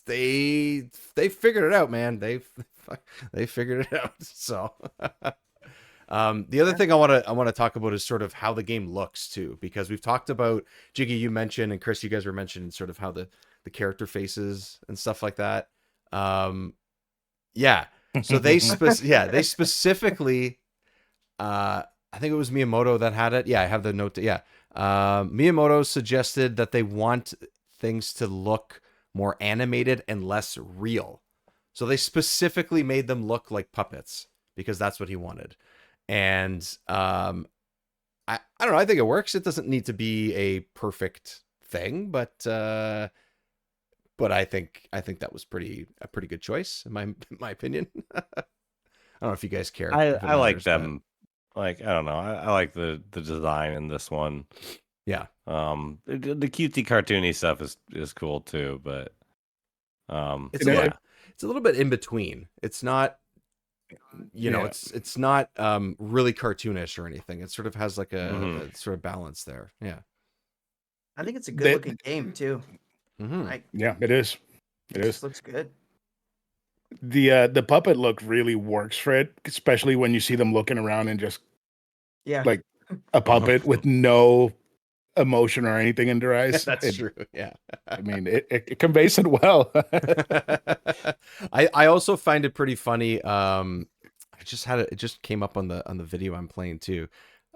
they figured it out, man. They figured it out. So The other thing I want to talk about is sort of how the game looks too, because we've talked about, Jiggy, you mentioned, and Chris, you guys were mentioning sort of how the character faces and stuff like that. Yeah. So they specifically, I think it was Miyamoto that had it. Yeah, I have the note. Yeah. Miyamoto suggested that they want things to look more animated and less real. So they specifically made them look like puppets because that's what he wanted. And I don't know, I think it works. It doesn't need to be a perfect thing, but I think that was a pretty good choice in my opinion. I don't know if you guys care. I like them. Like, I don't know. I like the design in this one. Yeah. The cutesy cartoony stuff is cool too, but it's a little bit in between. It's not, you know, it's not really cartoonish or anything. It sort of has like a sort of balance there. Yeah. I think it's a good looking game too. Yeah, it is. It just looks good. The puppet look really works for it, especially when you see them looking around and just like a puppet with no emotion or anything in their eyes. That's true. Yeah. I mean, it conveys it well. I also find it pretty funny. It just came up on the video I'm playing too.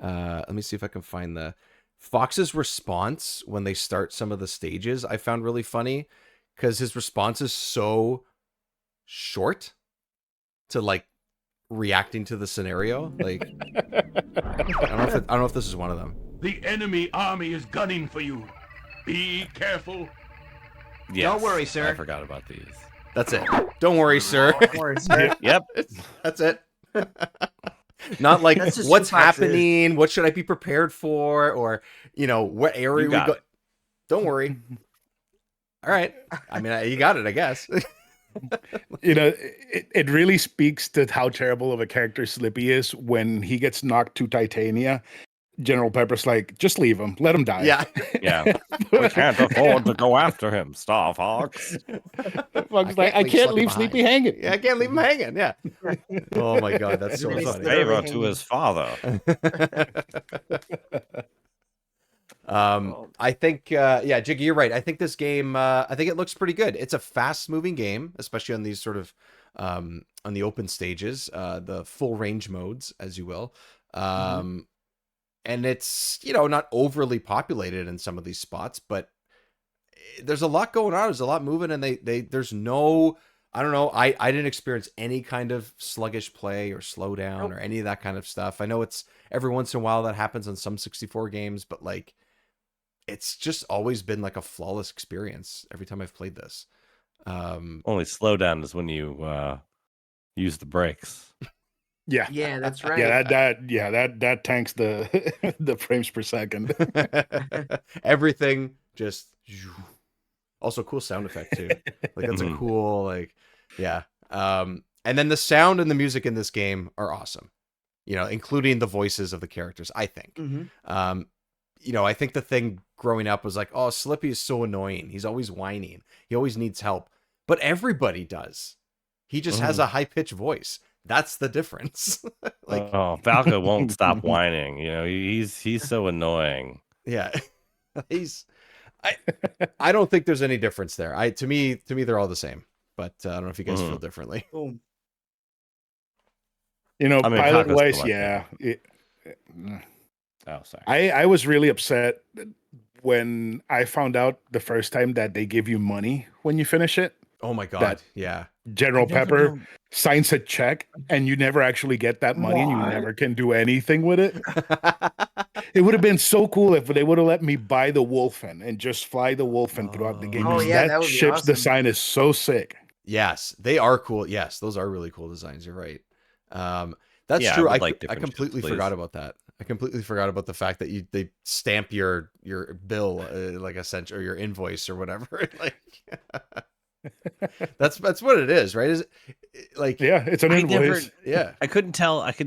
Let me see if I can find the Fox's response when they start some of the stages. I found really funny because his response is so short to like reacting to the scenario. Like, I don't know if this is one of them. The enemy army is gunning for you. Be careful. Yes, Don't worry, sir. I forgot about these. That's it. Don't worry, sir. Don't worry, sir. Yep. That's it. Not like just what's who Fox happening, what should I be prepared for, or you know, what area we go. Don't worry. All right. I mean, you got it, I guess. You know, it really speaks to how terrible of a character Slippy is when he gets knocked to Titania. General Pepper's like, just leave him, let him die. Yeah. Yeah. We can't afford to go after him, Star Fox. Fox like, I can't leave Sleepy hanging. Yeah, I can't leave him hanging. Yeah. Oh my God, that's so funny. Favor to his father. I think, Jiggy, you're right. I think this game, I think it looks pretty good. It's a fast moving game, especially on these sort of, on the open stages, the full range modes, as you will. And it's, you know, not overly populated in some of these spots, but there's a lot going on. There's a lot moving, and there's no, I don't know. I didn't experience any kind of sluggish play or slowdown or any of that kind of stuff. I know it's every once in a while that happens on some 64 games, but like, it's just always been like a flawless experience every time I've played this. Only slowdown is when you use the brakes. Yeah, that's right. Yeah, that tanks the the frames per second. Everything just also cool sound effect too. Like that's a cool like and then the sound and the music in this game are awesome. You know, including the voices of the characters, I think. You know, I think the thing growing up was like, oh, Slippy is so annoying. He's always whining. He always needs help. But everybody does. He just has a high-pitched voice. That's the difference. Like, Falco won't stop whining. You know, he's so annoying. Yeah, I don't think there's any difference there. To me, they're all the same. But I don't know if you guys feel differently. Boom. You know, I mean, pilot Falco's wise, Oh, sorry. I was really upset when I found out the first time that they give you money when you finish it. Oh my God! Yeah. General Pepper signs a check and you never actually get that money and you never can do anything with it. It would have been so cool if they would have let me buy the Wolfen and just fly the Wolfen throughout the game. Oh, yeah, that would be ship's awesome. design is so sick. Yes, they are cool. Yes, those are really cool designs. You're right. That's Yeah, true. I I would like different completely ships, forgot please. about that. I completely forgot about the fact that they stamp your bill like a cent or your invoice or whatever. Like that's what it is, right? Is it like It's an invoice. yeah. I could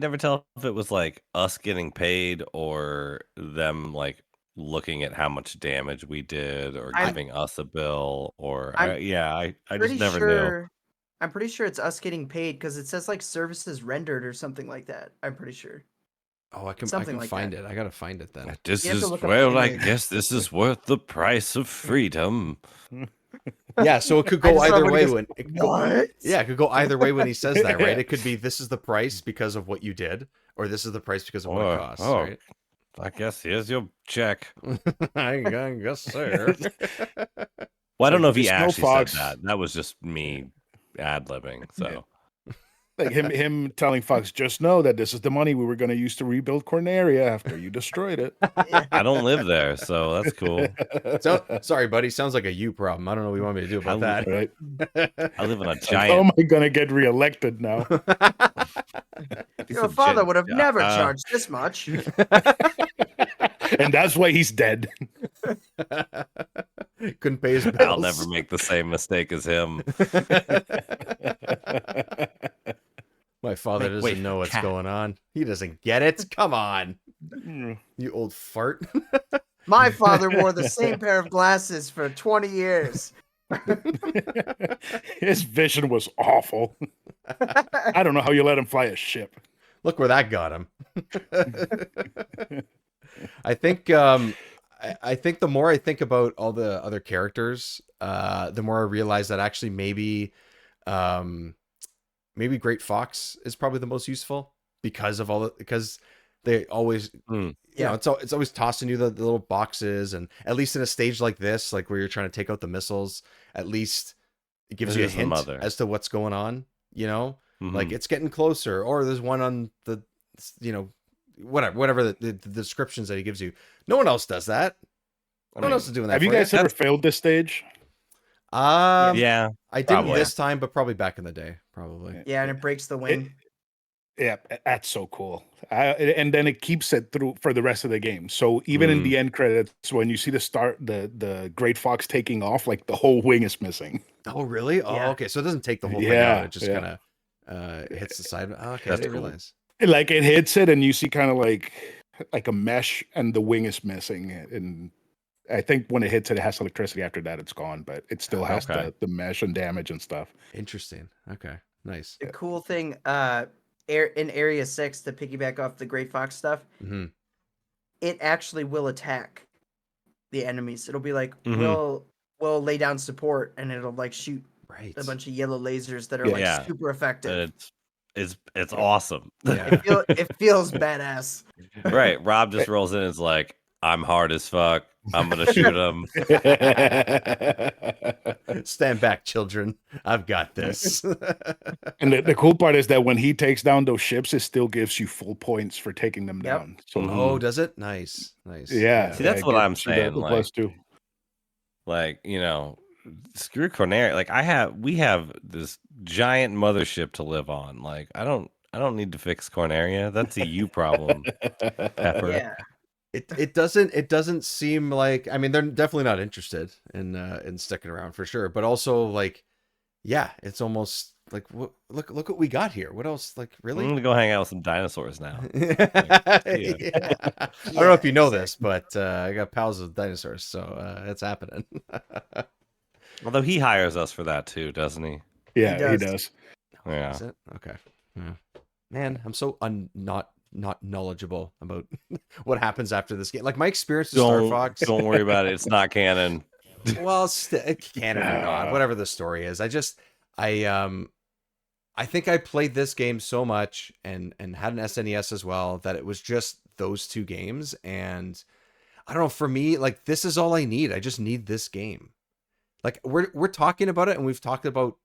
never tell if it was like us getting paid or them like looking at how much damage we did or giving us a bill or I just never knew. I'm pretty sure it's us getting paid because it says like services rendered or something like that. I'm pretty sure. Oh, I can Something like find that. it. I gotta find it then. This You have to is look up well, the I image. guess this is worth the price of freedom. Yeah, so it could I go just love either when he way goes, when What? yeah, it could go either way when he says that, right? It could be this is the price because of what you did, or this is the price because of what it costs, right? I guess here's your check. I guess so. Well, I don't Like, know if he just no actually Fox. said that. That was just me ad-libbing. So Like him telling Fox, just know that this is the money we were going to use to rebuild Corneria after you destroyed it. I don't live there, so that's cool. So sorry, buddy. Sounds like a you problem. I don't know what you want me to do about that. Right? I live in a Like, how am giant. I going to get reelected now? Your father would have never uh, charged this much. And that's why he's dead. Couldn't pay his bills. I'll never make the same mistake as him. My father doesn't wait, know what's cat. going on. He doesn't get it. Come on, you old fart. My father wore the same pair of glasses for 20 years. His vision was awful. I don't know how you let him fly a ship. Look where that got him. I think I think the more I think about all the other characters, the more I realize that actually maybe Great Fox is probably the most useful because they always you know, it's always tossing you the little boxes, and at least in a stage like this, like where you're trying to take out the missiles, at least it gives you a hint as to what's going on, you know? Like it's getting closer, or there's one on the, you know, whatever the descriptions that he gives you. No one else does that. No one else is doing that. Have you guys ever failed this stage? Yeah, I didn't probably. this time, but probably back in the day, probably. Yeah, and it breaks the wing. Yeah, that's so cool. And then it keeps it through for the rest of the game. So even in the end credits, when you see the Great Fox taking off, like the whole wing is missing. Oh, really? Oh, Yeah. okay. So it doesn't take the whole thing out. It just kind of hits the side. Oh, okay, I didn't realize. Like it hits it, and you see kind of like a mesh, and the wing is missing. And I think when it hits it, it has electricity. After that, it's gone, but it still has the mesh and damage and stuff. Interesting. Okay, nice. The cool thing, in Area 6, to piggyback off the Great Fox stuff, it actually will attack the enemies. It'll be like, we'll lay down support, and it'll like shoot a bunch of yellow lasers that are super effective. It's awesome. Yeah. It feels badass. Right. Rob just rolls in and is like, I'm hard as fuck. I'm gonna shoot him. Stand back, children. I've got this. And the cool part is that when he takes down those ships, it still gives you full points for taking them down. So, oh, does it? Nice. Yeah. See, that's what I'm saying. The Like, +2. like, you know, screw Corneria. Like we have this giant mothership to live on. Like, I don't need to fix Corneria. That's a you problem, Pepper. Yeah. It doesn't seem like, I mean, they're definitely not interested in sticking around for sure, but also like, yeah, it's almost like look what we got here. What else? Like, really? I'm gonna go hang out with some dinosaurs now. I don't know if you know this, but I got pals with dinosaurs, so it's happening. Although he hires us for that too, doesn't he? Yeah, he does. Yeah. Is it? Okay. Yeah. Man, I'm so not knowledgeable about what happens after this game. Like my experience with Star Fox. Don't worry about it. It's not canon. Well, canon or not, whatever the story is. I think I played this game so much and had an SNES as well that it was just those two games. And I don't know, for me, like this is all I need. I just need this game. Like we're talking about it, and we've talked about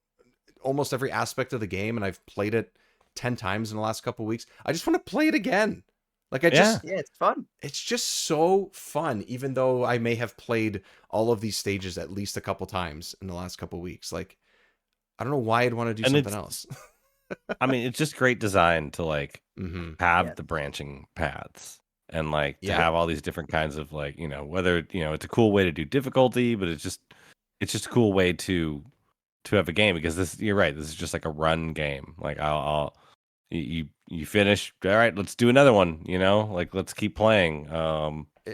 almost every aspect of the game, and I've played it 10 times in the last couple of weeks. I just want to play it again. Like yeah, it's fun. It's just so fun, even though I may have played all of these stages at least a couple times in the last couple of weeks. Like, I don't know why I'd want to do something else. I mean, it's just great design to like have the branching paths and like to have all these different kinds of like, you know, whether, you know, it's a cool way to do difficulty, but it's just a cool way to have a game, because you're right. This is just like a run game. Like you finish. All right, let's do another one. You know, like let's keep playing.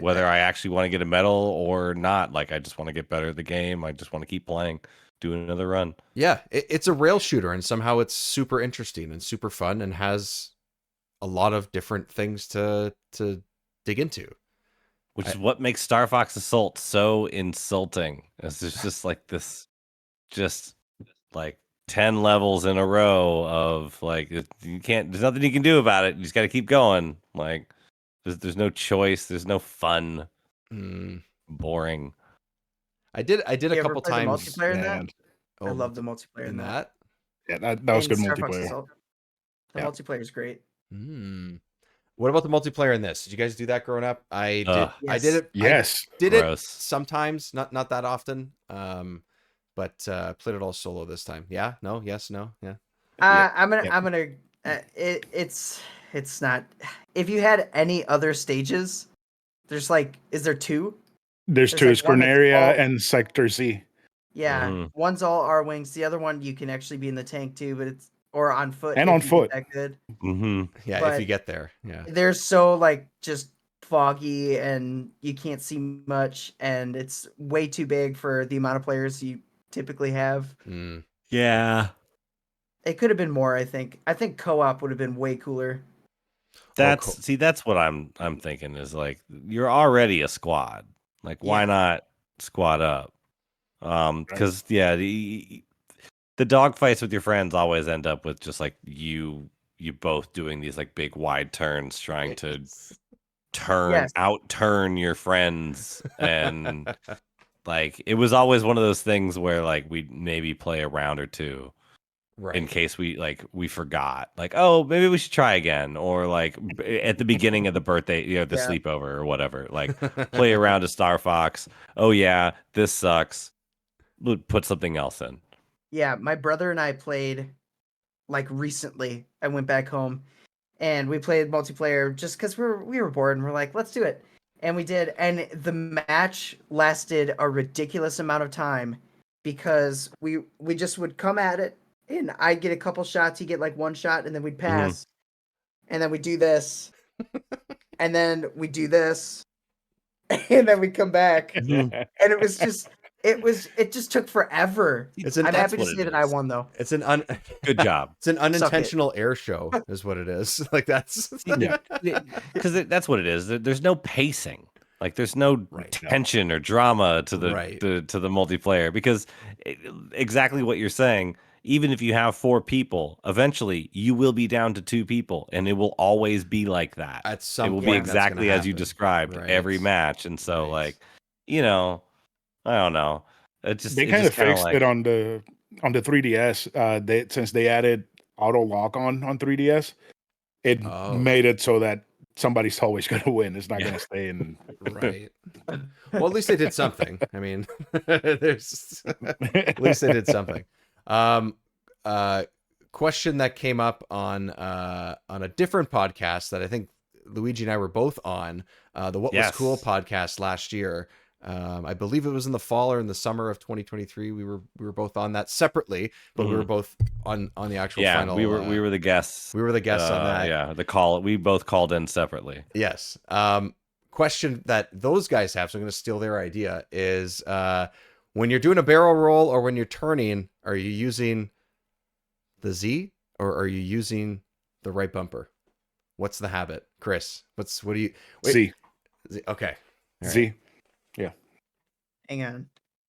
Whether I actually want to get a medal or not, like I just want to get better at the game. I just want to keep playing, do another run. Yeah, it's a rail shooter, and somehow it's super interesting and super fun, and has a lot of different things to dig into. Which is what makes Star Fox Assault so insulting. It's just like this, just like 10 levels in a row of like, you can't, there's nothing you can do about it. You just got to keep going. Like, there's no choice. There's no fun. Boring. I did a You ever couple play the times. multiplayer in that? Oh, I love the multiplayer in in that. that. Yeah, that was In good Star Fox multiplayer. Assault. The Yeah. multiplayer is great. What about the multiplayer in this? Did you guys do that growing up? I did. Ugh. I did it. Yes. I did Gross. it sometimes, not that often. But played it all solo this time. Yeah. No. Yes. No. Yeah. I'm gonna. It's not. If you had any other stages, there's like, is there two? There's There's two. like It's one that's Corneria all- and Sector Z. Yeah, Mhm. one's all R wings. The other one you can actually be in the tank too, but it's or on foot. And if on you get foot. that good. Mm-hmm. Yeah. If But- you get there. Yeah. They're so like just foggy and you can't see much, and it's way too big for the amount of players you typically have. Yeah. It could have been more. I think co-op would have been way cooler. That's cool. see, that's what I'm thinking is like, you're already a squad. Like, why Yeah. not squad up? Because the dogfights with your friends always end up with just like you both doing these like big wide turns, trying to Yes. out-turn your friends, and like it was always one of those things where like we'd maybe play a round or two Right. in case we forgot, like, oh, maybe we should try again, or like at the beginning of the birthday, the Yeah. sleepover or whatever, like play a round of Star Fox. Oh yeah, this sucks. Put something else in. Yeah, my brother and I played like recently. I went back home and we played multiplayer just because we were bored and we're like, let's do it. And we did, and the match lasted a ridiculous amount of time because we just would come at it and I'd get a couple shots, he'd get like one shot, and then we'd pass. And then we'd do this. And then we'd do this. And then we'd come back. Mhm. And it was just it just took forever. It's I'm an happy to what it say that I is. won though. It's an Good job. it's an unintentional air show, is what it is. Like that's Yeah. Because that's what it is. There's no pacing. Like there's no Right. tension or drama to the Right. to the multiplayer, because exactly what you're saying. Even if you have 4 people, eventually you will be down to 2 people, and it will always be like that. At some It will point, be that's gonna exactly as you happen. described Right. every match, and so Right. like, you know, I don't know. It just They it kind of just kinda fixed like, it on the 3DS. Since they added auto lock on 3DS, it Oh. made it so that somebody's always going to win. It's not going to stay in. Right. Well, at least they did something. I mean, there's at least they did something. Question that came up on a different podcast that I think Luigi and I were both on, the What Was Cool Yes. podcast last year. I believe it was in the fall or in the summer of 2023. We were both on that separately, but we were both on the actual yeah, final. we were the guests. we were the guests on that. Yeah, the call. We both called in separately. Yes. Question that those guys have, so I'm going to steal their idea, is when you're doing a barrel roll or when you're turning, are you using the Z or are you using the right bumper? What's the habit, Chris? What do you Z. Okay. All right. Z. Hang on.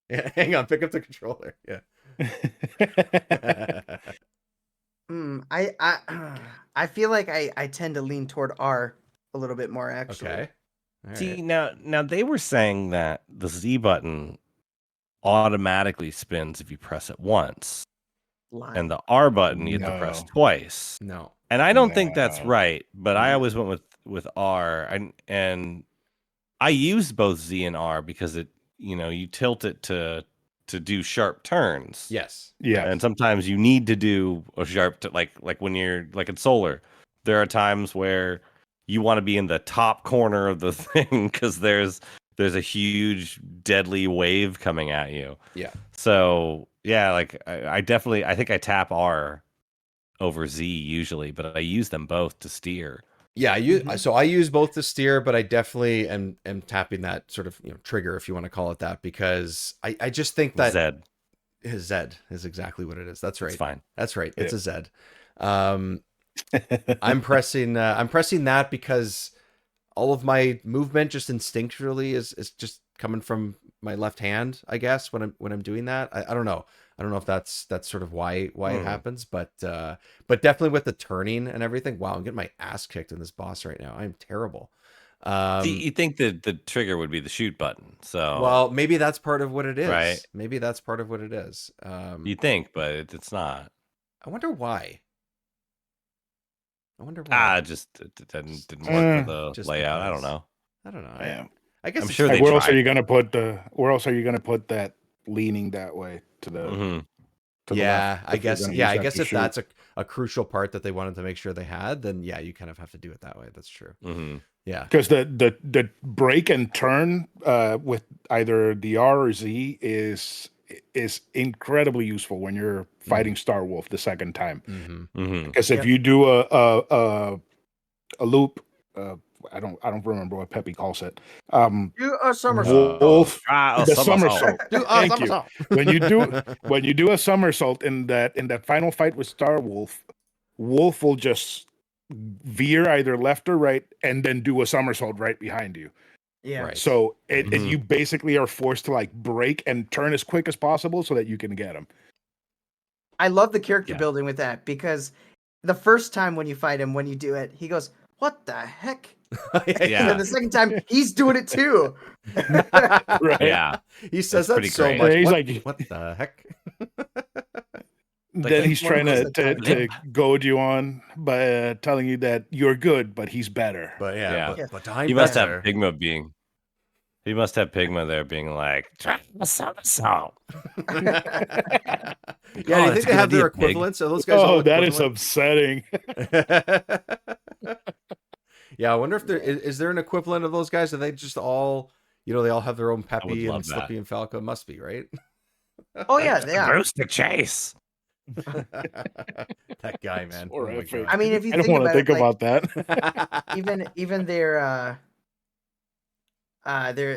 Yeah, hang on, pick up the controller. Yeah. I feel like I tend to lean toward R a little bit more actually. Okay. All See, right. now they were saying that the Z button automatically spins if you press it once, Line. and the R button you have to press No. twice. No. And I don't think that's No. right, but I always went with R, and I used both Z and R because you tilt it to do sharp turns. Yes. Yeah. And sometimes you need to do a sharp like when you're like in solar, there are times where you want to be in the top corner of the thing because there's a huge deadly wave coming at you. Yeah. So yeah, like I definitely, I think I tap R over Z usually, but I use them both to steer. Yeah, so I use both to steer, but I definitely am tapping that sort of trigger, if you want to call it that, because I just think that Z. his Z is exactly what it is. That's right. It's fine. That's right. It's Yeah. a Z. I'm pressing that because all of my movement just instinctually is just coming from my left hand, I guess, when I'm doing that. I don't know. I don't know if that's sort of why it happens, but definitely with the turning and everything. Wow, I'm getting my ass kicked in this boss right now. I'm terrible. You think that the trigger would be the shoot button? So Well, maybe that's part of what it is. Right. Maybe that's part of what it is. you think, but it's not. I wonder why. It Just it didn't work for the just layout. I because. don't know. I don't know. Yeah. I guess I'm it's sure Like, they where else are tried. you gonna put that leaning that way to the Mhm. to the yeah, left, I if you're guess. gonna Yeah, use I that guess to if shoot. that's a crucial part that they wanted to make sure they had, then yeah, you kind of have to do it that way. That's true. Mhm. Yeah. Because the break and turn with either the R or Z is incredibly useful when you're fighting Star Wolf the second time. Mm-hmm. Mhm. Because if Yep. you do a loop, I don't remember what Pepe calls it. Do a somersault. Wolf, Try a the somersault. somersault. Do Thank you. When you do a somersault in that final fight with Star Wolf, Wolf will just veer either left or right and then do a somersault right behind you. Yeah. Right. So Mhm. you basically are forced to like break and turn as quick as possible so that you can get him. I love the character Yeah. building with that because the first time when you fight him, when you do it, he goes, "What the heck?" And Yeah. then the second time, he's doing it too. Right. Yeah. He says That's that pretty so great. much. Yeah, he's what, like- what the heck? Then he's one of trying those to goad you on by telling you that you're good, but he's better. But yeah, Yeah. but I'm He must have better. Pigma being. He must have Pigma there being like, try a somersault. Yeah, do you that's think a they good have their idea, Pig. equivalents? Are those guys all Oh, that is equivalent? upsetting. Yeah, I wonder if there is there an equivalent of those guys? Are they just all, they all have their own would Peppy love and Slippy and Falco? Must be, right? Oh yeah, yeah. Rooster Chase. That guy, man. Oh my Horrific. I mean, if you I don't think want to about think it, like, about that. even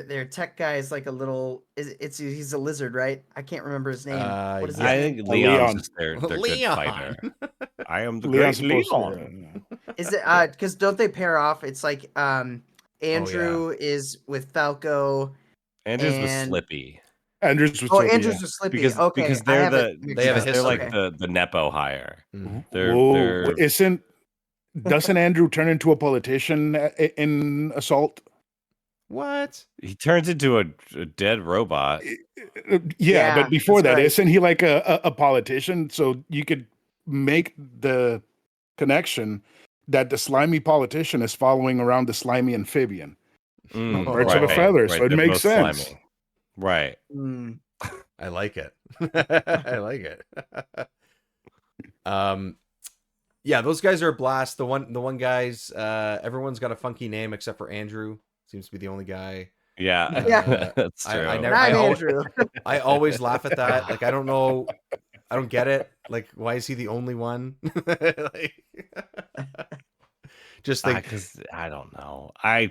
their tech guy is like a little. He's a lizard, right? I can't remember his name. What is his yeah. I name? think Leon. Leon's just their good Leon. fighter. I am the Leon's great supposed Leon. Is it because don't they pair off? It's like Andrew is with Falco. Andrews was And- Slippy. Andrews was Oh, Slippy, Andrews yeah. was Slippy. Because Okay, because I they're have it the mixed they have a up. they're like history. the Nepo hire. Mhm. They're Doesn't Andrew turn into a politician in Assault? What? he turns into a dead robot. Yeah, Yeah, but before that's that, right. isn't he like a politician? So you could make the connection that the slimy politician is following around the slimy amphibian. Birds of a feather, so it they're makes both sense. slimy. Right. Mm. I like it. I like it. Yeah, those guys are a blast. The one guys, everyone's got a funky name except for Andrew. Seems to be the only guy. Yeah. Yeah. That's true. I And never- I'm always- Andrew. I always laugh at that. Like, I don't know. I don't get it. Like, why is he the only one? Like, just think. Because I don't know. I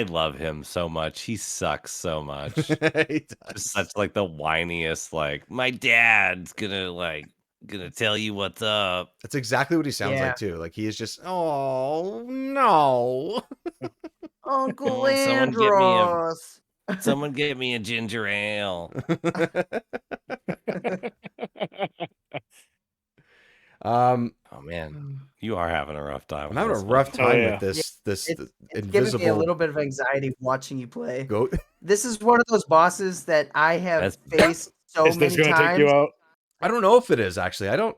love him so much. He sucks so much. He Just does. such like the whiniest, like, my dad's gonna tell you what's up. That's exactly what he sounds Yeah. like too. Like, he is just, oh no. Uncle Someone get me a- Andros. Someone get me a ginger ale. Oh man, you are having a rough time. I'm with having a this rough one. time yeah. with this It's giving invisible me a little bit of anxiety watching you play. goat. This is one of those bosses that I have That's- faced so Is this many going to take you times. out? I don't know if it is actually. I don't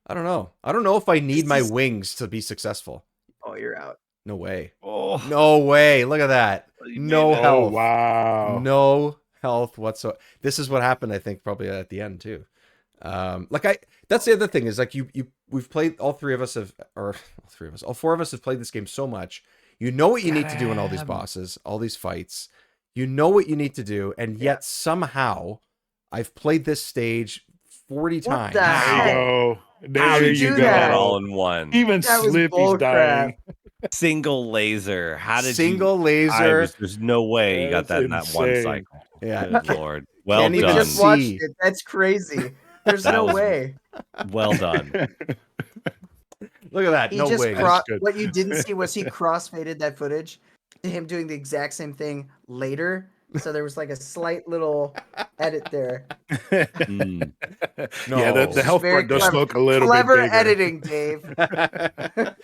know. I don't know if I need This my is- wings to be successful. Oh, you're out. No way. Oh, No way. Look at that. No Oh, health. wow. No health whatsoever. This is what happened, I think, probably at the end too. That's the other thing is like we've played, all four of us have played this game so much. You know what you need to do in all these bosses, all these fights. You know what you need to do, and yet somehow I've played this stage 40 What times. the There heck? you go. How'd There you you do go. that? all in one. Even That was Slippy's bullcrap. dying. Single laser. How did Single you? laser. There's no way you got That's that in that one insane. cycle. Yeah. Good lord. Well Can't We even done. just watched see. it. That's crazy. There's That no was- way. Well done. Look at that. He No just wings. That's good. what you didn't see was he crossfaded that footage to him doing the exact same thing later. So there was like a slight little edit there. Mm. Yeah, No. the health Very part does clever. look a little Clever bit bigger. editing, Dave.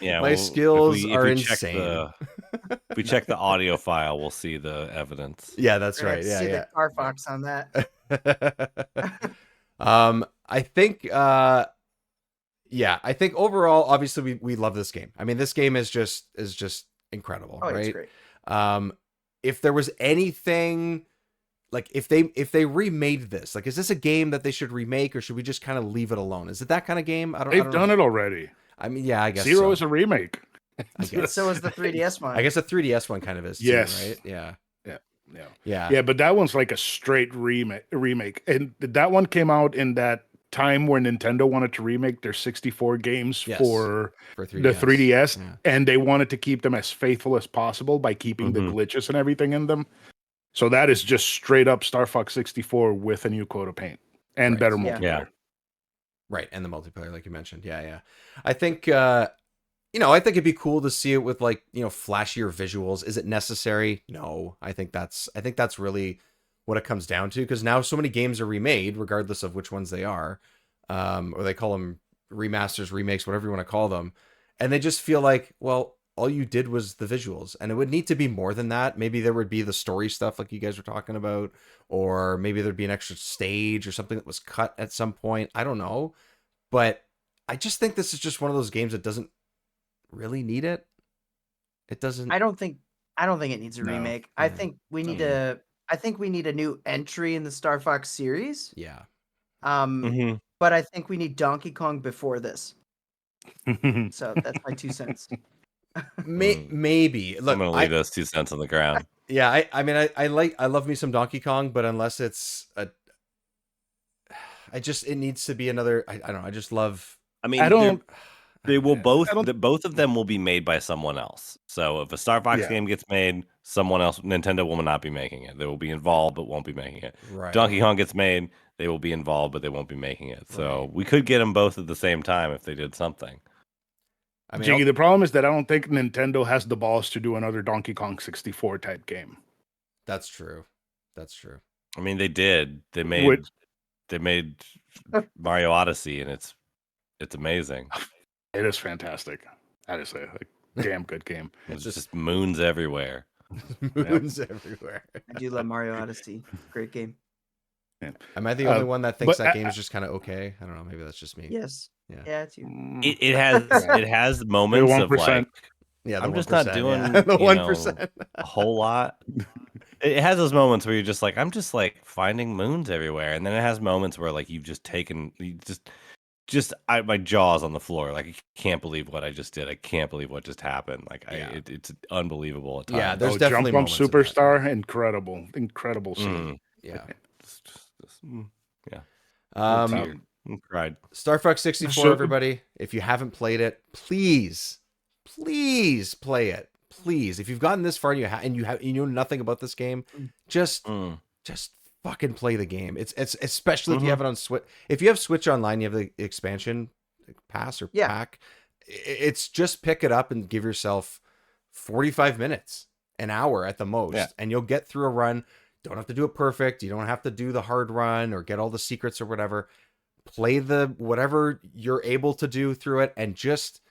Yeah, My well, skills if are we insane. If we check the audio file, we'll see the evidence. Yeah, that's We're gonna right. have to see Yeah, the car fox on that. yeah. I think I think overall, obviously we love this game. I mean, this game is just incredible, Oh, it's right? great. If there was anything like if they remade this, like, is this a game that they should remake, or should we just kind of leave it alone? Is it that kind of game? I They've don't done know. it already. I mean, yeah, I guess Zero so. is a remake. I guess. So is the 3DS one. I guess the 3DS one kind of is too, Yes. right? Yeah. Yeah. Yeah. Yeah, but that one's like a straight remake. And that one came out in that time where Nintendo wanted to remake their 64 games Yes. for For 3DS. the 3DS, Yeah. and they wanted to keep them as faithful as possible by keeping the Mhm. glitches and everything in them. So that is just straight up Star Fox 64 with a new coat of paint and Right. better Yeah. multiplayer. Yeah. Right, and the multiplayer, like you mentioned. Yeah. I think I think it'd be cool to see it with, like, flashier visuals. Is it necessary? No. I think that's really what it comes down to, because now so many games are remade, regardless of which ones they are, or they call them remasters, remakes, whatever you want to call them, and they just feel like, well, all you did was the visuals, and it would need to be more than that. Maybe there would be the story stuff like you guys were talking about, or maybe there'd be an extra stage or something that was cut at some point. I don't know, but I just think this is just one of those games that doesn't really need it. It doesn't. I don't think it needs a No. remake. Yeah. I think we need a new entry in the Star Fox series. Yeah. Mhm. But I think we need Donkey Kong before this. So that's my 2 cents. Maybe. Look, I'm gonna leave those 2 cents on the ground. yeah, I mean, I love me some Donkey Kong, but unless it's it needs to be another. I don't know. I just love. I mean, I don't. they will both. I don't- Both of them will be made by someone else. So if a Star Fox Yeah. game gets made, someone else, Nintendo will not be making it. They will be involved, but won't be making it. Right. Donkey Kong gets made, they will be involved, but they won't be making it. So Right. we could get them both at the same time if they did something. I mean, Jiggy, the problem is that I don't think Nintendo has the balls to do another Donkey Kong 64 type game. that's true. That's true. I mean, they did. They made Which- Mario Odyssey, and it's amazing. It is fantastic. That is a damn good game. It's just moons everywhere. Moons everywhere. I do love Mario Odyssey. Great game. Am I the only one that thinks but that game is just kind of okay? I don't know. Maybe that's just me. Yes. Yeah. Yeah, it's you. It has moments of 1%. like Yeah. I'm just not 1%, doing yeah. The you 1%. know, a whole lot. It has those moments where you're just like, I'm just like finding moons everywhere, and then it has moments where like my jaw's on the floor. Like I can't believe what I just did. I can't believe what just happened. Like Yeah. it's unbelievable at times. Yeah, there's Oh, definitely Jump Bump moments of that. Superstar, incredible scene. Mm, Yeah. yeah. Um, Cried. Star Fox 64, So- everybody. If you haven't played it, please play it. Please, if you've gotten this far and you know nothing about this game, just fucking play the game. It's especially if you have it on Switch. If you have Switch Online, you have the expansion pass or pack. It's just pick it up and give yourself 45 minutes, an hour at the most, and you'll get through a run. Don't have to do it perfect. You don't have to do the hard run or get all the secrets or whatever. Play whatever you're able to do through it, and just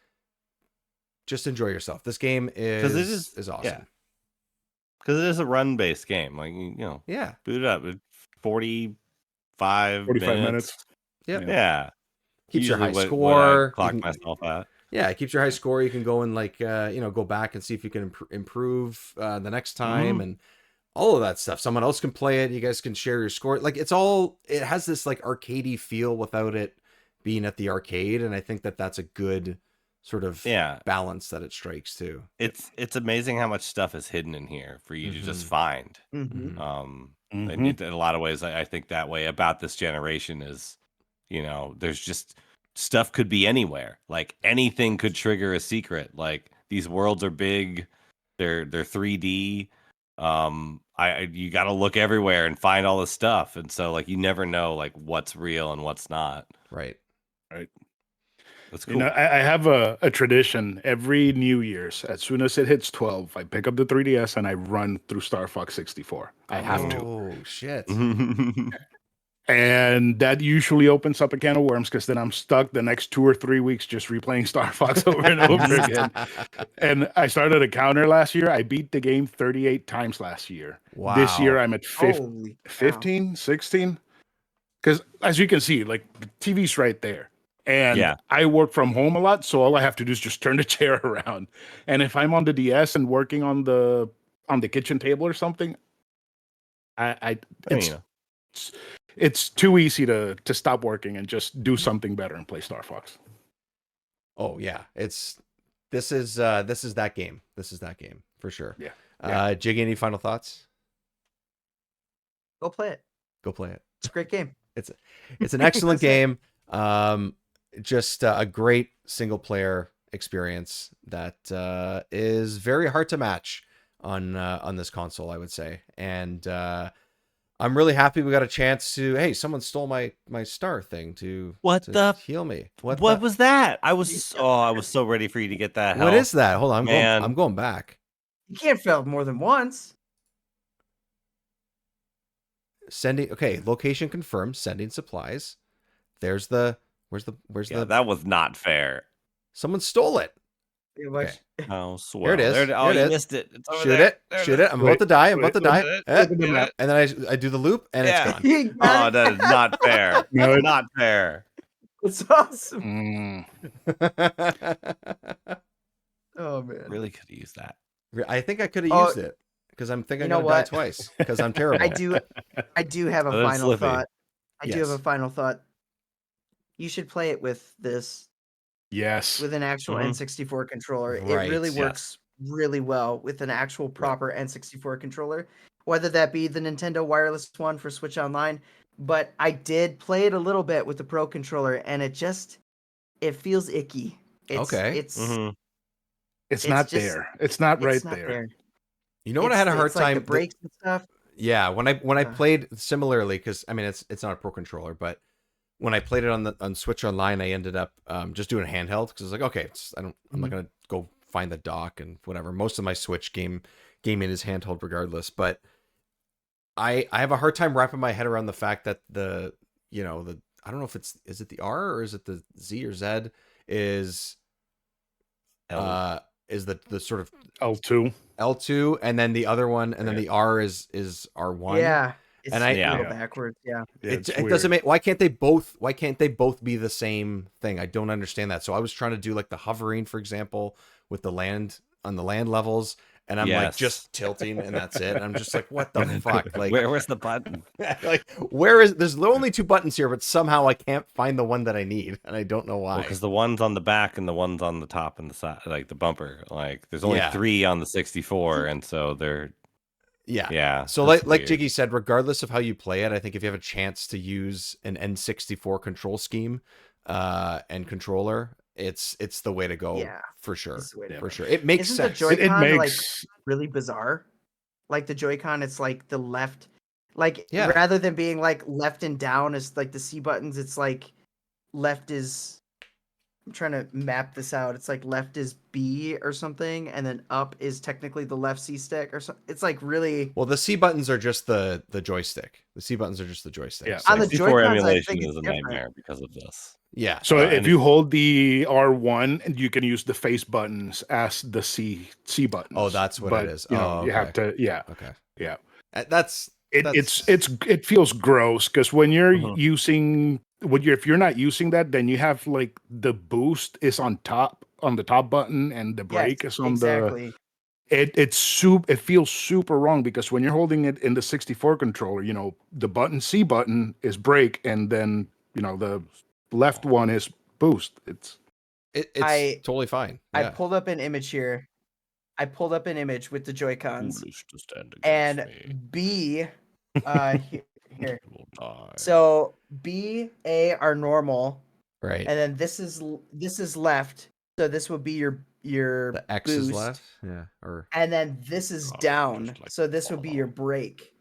enjoy yourself. This game is awesome. Yeah. Because it is a run-based game. Like Yeah. boot it up. It's 45 minutes. Yep. Yeah. Keeps your Usually high what I score. clock You can- myself at. Yeah, it keeps your high score. You can go and go back and see if you can improve the next time and all of that stuff. Someone else can play it. You guys can share your score. Like it has this like arcadey feel without it being at the arcade. And I think that that's a good sort of balance that it strikes too. It's amazing how much stuff is hidden in here for you to just find. Mm-hmm. And in a lot of ways, I think that way about this generation is, there's just stuff could be anywhere. Like anything could trigger a secret. Like these worlds are big, they're 3D. You got to look everywhere and find all this stuff, and so like you never know like what's real and what's not. Right. It That's You cool. know, I have a tradition every New Year's. As soon as it hits 12, I pick up the 3DS and I run through Star Fox 64. I have to. Oh shit. And that usually opens up a can of worms because then I'm stuck the next 2 or 3 weeks just replaying Star Fox over and over again. And I started a counter last year. I beat the game 38 times last year. This year Wow. I'm at Holy cow. 15, 16. Because as you can see, like the TV's right there. And Yeah. I work from home a lot, so all I have to do is just turn the chair around. And if I'm on the DS and working on the kitchen table or something, I it's mean, you know. it's too easy to stop working and just do something better and play Star Fox. Oh yeah, this is that game. This is that game for sure. Yeah. Jiggy, any final thoughts? Go play it. Go play it. It's a great game. It's an excellent game. Just a great single player experience that is very hard to match on this console, I would say. And I'm really happy we got a chance to. Hey, someone stole my star thing to heal me. What was that? I was so ready for you to get that. What is that? Hold on, Man. I'm going back. You can't fail more than once. Sending. Okay, location confirmed. Sending supplies. There's the. Where's the? That was not fair. Someone stole it. It was- Okay. Oh, swell. Here it is. There Here it you is. missed it. It's over Shoot there. it. There Shoot it. I'm about to die. I'm about to die. Look at the map. And then I do the loop and Yeah. it's gone. You got Oh, it. that is not fair. No, it- Not fair. It's awesome. Oh man. Really could use that. I think I could have Oh, used it because I'm thinking you I'm know gonna die what? twice because I'm terrible. I do have a Oh, that's final Slippy. thought. I do have Yes. a final thought. You should play it with this Yes. with an actual Mhm. N64 controller. Right, It really yes. works really well with an actual proper N64 controller, whether that be the Nintendo wireless one for Switch Online. But I did play it a little bit with the Pro controller, and it feels icky. Okay. It's Mhm. It's it's not just- there. It's not right it's not there. You know what I had a hard it's like time. the brakes and stuff. Yeah, when I Uh. played similarly, because I mean it's not a pro controller, but when I played it on Switch Online, I ended up just doing a handheld because I was like, okay, I'm not gonna go find the dock and whatever. Most of my Switch gaming is handheld regardless, but I have a hard time wrapping my head around the fact that the I don't know if is it the R or is it the Z or Z is the sort of L2. L2 and then the other one and then the R is R1. Yeah. It's And a I- little Yeah. backwards. Yeah. Yeah, It it's doesn't weird. make why can't they both be the same thing? I don't understand that. So I was trying to do like the hovering, for example, with the land levels, and I'm like Yes. just tilting and that's it. And I'm just like, what the fuck? Like Where's the button? like there's only two buttons here, but somehow I can't find the one that I need, and I don't know why. Because the one's on the back and the one's on the top and the side, like the bumper. Like there's only Yeah. 3 on the 64, and so they're Yeah. So that's like weird. Jiggy said, regardless of how you play it, I think if you have a chance to use an N64 control scheme and controller, it's the way to go. Yeah, For sure. it's the way to For go. sure. It makes Isn't the sense. Joy- It Joy-Con, makes Really bizarre. Like the Joy-Con, it's like the left, like Yeah. rather than being like left and down as like the C buttons, it's like left is. I'm trying to map this out. It's like left is B or something, and then up is technically the left C stick or something. It's like really Well, the C buttons are just the joystick. The C buttons are just the joystick. Yeah. So, On the 64 Joy-Cons, I emulation think is it's a different. nightmare because of this. yeah. So and if you hold the R1, you can use the face buttons as the C buttons. Oh, that's what it is. You know, Oh, you have okay. to. Yeah, Okay. yeah. That's It feels gross because when you're Mhm. using if you're not using that, then you have like the boost is on the top button and the brake is on exactly. it feels super wrong because when you're holding it in the 64 controller, the C button is brake and then the left one is boost. It's I- totally fine. I Yeah. pulled up an image here. I pulled up an image with the Joy-Cons Foolish to stand against and me. B, here. You will die. So B, A are normal, Right. and then this is left. So this would be your The X is boost, left. Yeah. Or and then this is Oh, down. just like So this would be your brake.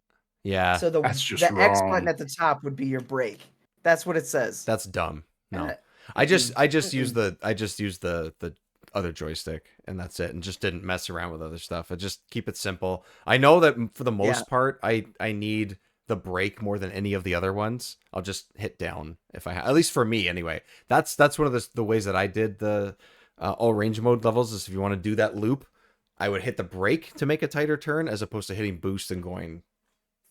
yeah. So the That's just X wrong. button at the top would be your brake. That's what it says. That's dumb. No. And I just use the other joystick, and that's it, and just didn't mess around with other stuff. I just keep it simple. I know that for the most part, I need the brake more than any of the other ones. I'll just hit down if at least for me anyway. That's one of the ways that I did the all range mode levels. Is if you want to do that loop, I would hit the brake to make a tighter turn as opposed to hitting boost and going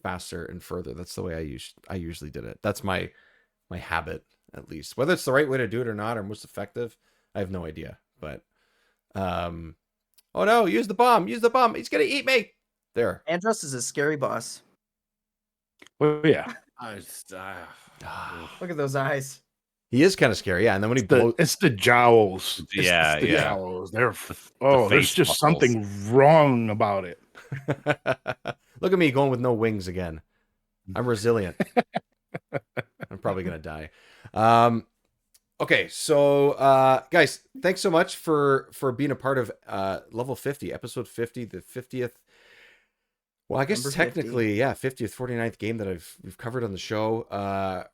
faster and further. That's the way I usually did it. That's my habit, at least. Whether it's the right way to do it or not, or most effective, I have no idea. But oh no, use the bomb, he's gonna eat me. There. Andros is a scary boss. Oh yeah. Look at those eyes. He is kind of scary, yeah. And then when he blows, It's the jowls. Yeah, It's the yeah. jowls. They're the there's face just muscles. something wrong about it. look at me going with no wings again. I'm resilient. I'm probably gonna die. Okay, so guys, thanks so much for being a part of level 50, episode 50, the 50th. Well, I guess Number technically, 50th, 49th game that we've covered on the show.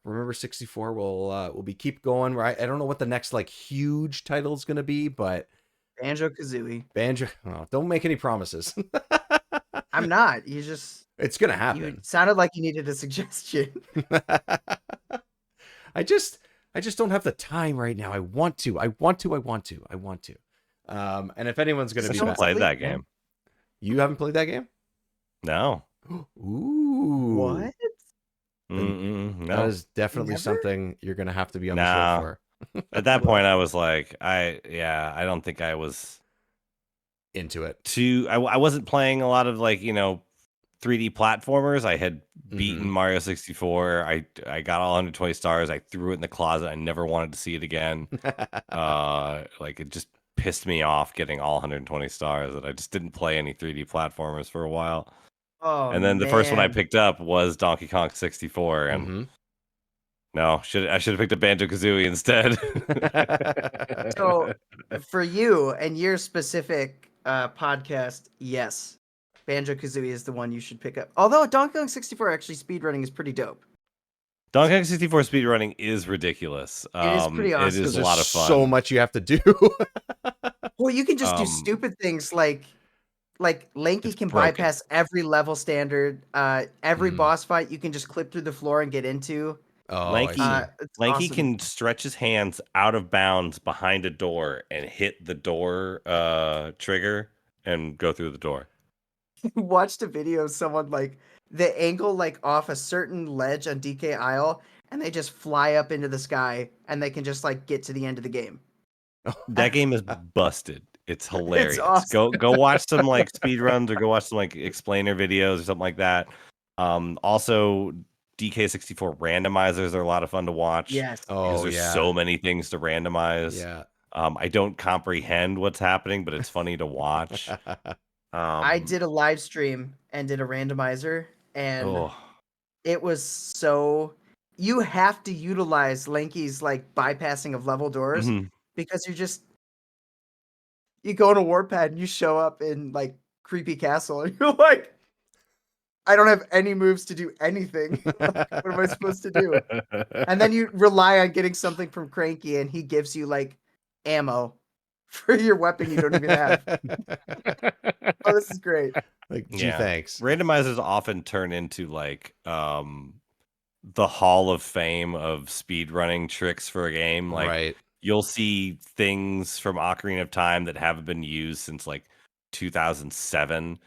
Remember 64 will be keep going. Right? I don't know what the next like huge title is gonna be, but Banjo-Kazooie. oh, don't make any promises. I'm not. You just It's gonna you happen. sounded like you needed a suggestion. I just don't have the time right now. I want to. And if anyone's gonna I be should back, play that man. game. you haven't played that game? No. Ooh, What? Mm-mm, That no. is definitely Never? something you're gonna have to be on the Nah. show for. At that point, I was like, I don't think I was Into it. I wasn't playing a lot of 3D platformers. I had beaten Mhm. Mario 64. I got all 120 stars. I threw it in the closet. I never wanted to see it again. It just pissed me off getting all 120 stars, that I just didn't play any 3D platformers for a while. Oh, And then the first one I man. picked up was Donkey Kong 64, and Mhm. no, I should have picked up Banjo Kazooie instead. So for you and your specific podcast, yes, Banjo-Kazooie is the one you should pick up. Although Donkey Kong 64 actually speedrunning is pretty dope. Donkey Kong 64 speedrunning is ridiculous. It is pretty awesome. It is a There's lot of fun. so much you have to do. Well, you can just do Um, stupid things like Lanky It's can broken. bypass every level standard. Every Mhm. boss fight you can just clip through the floor and get into. Oh, Lanky- I see. It's Lanky awesome. can stretch his hands out of bounds behind a door and hit the door trigger and go through the door. Watched a video of someone the angle off a certain ledge on DK Isle, and they just fly up into the sky, and they can just get to the end of the game. That game is busted. It's hilarious. awesome. Go watch some speed runs, or go watch some explainer videos or something like that. Also DK64 randomizers are a lot of fun to watch. Yes. Because Oh, there's yeah. so many things to randomize. Yeah. I don't comprehend what's happening, but it's funny to watch. I did a live stream and did a randomizer, and Oh, it was so. You have to utilize Lanky's bypassing of level doors mhm. because you go on a warpad and you show up in creepy castle and you're like, I don't have any moves to do anything. What am I supposed to do? And then you rely on getting something from Cranky, and he gives you ammo for your weapon you don't even have. Oh, this is great. Gee, Yeah. thanks. Randomizers often turn into the Hall of Fame of speedrunning tricks for a game. Right. You'll see things from Ocarina of Time that haven't been used since 2007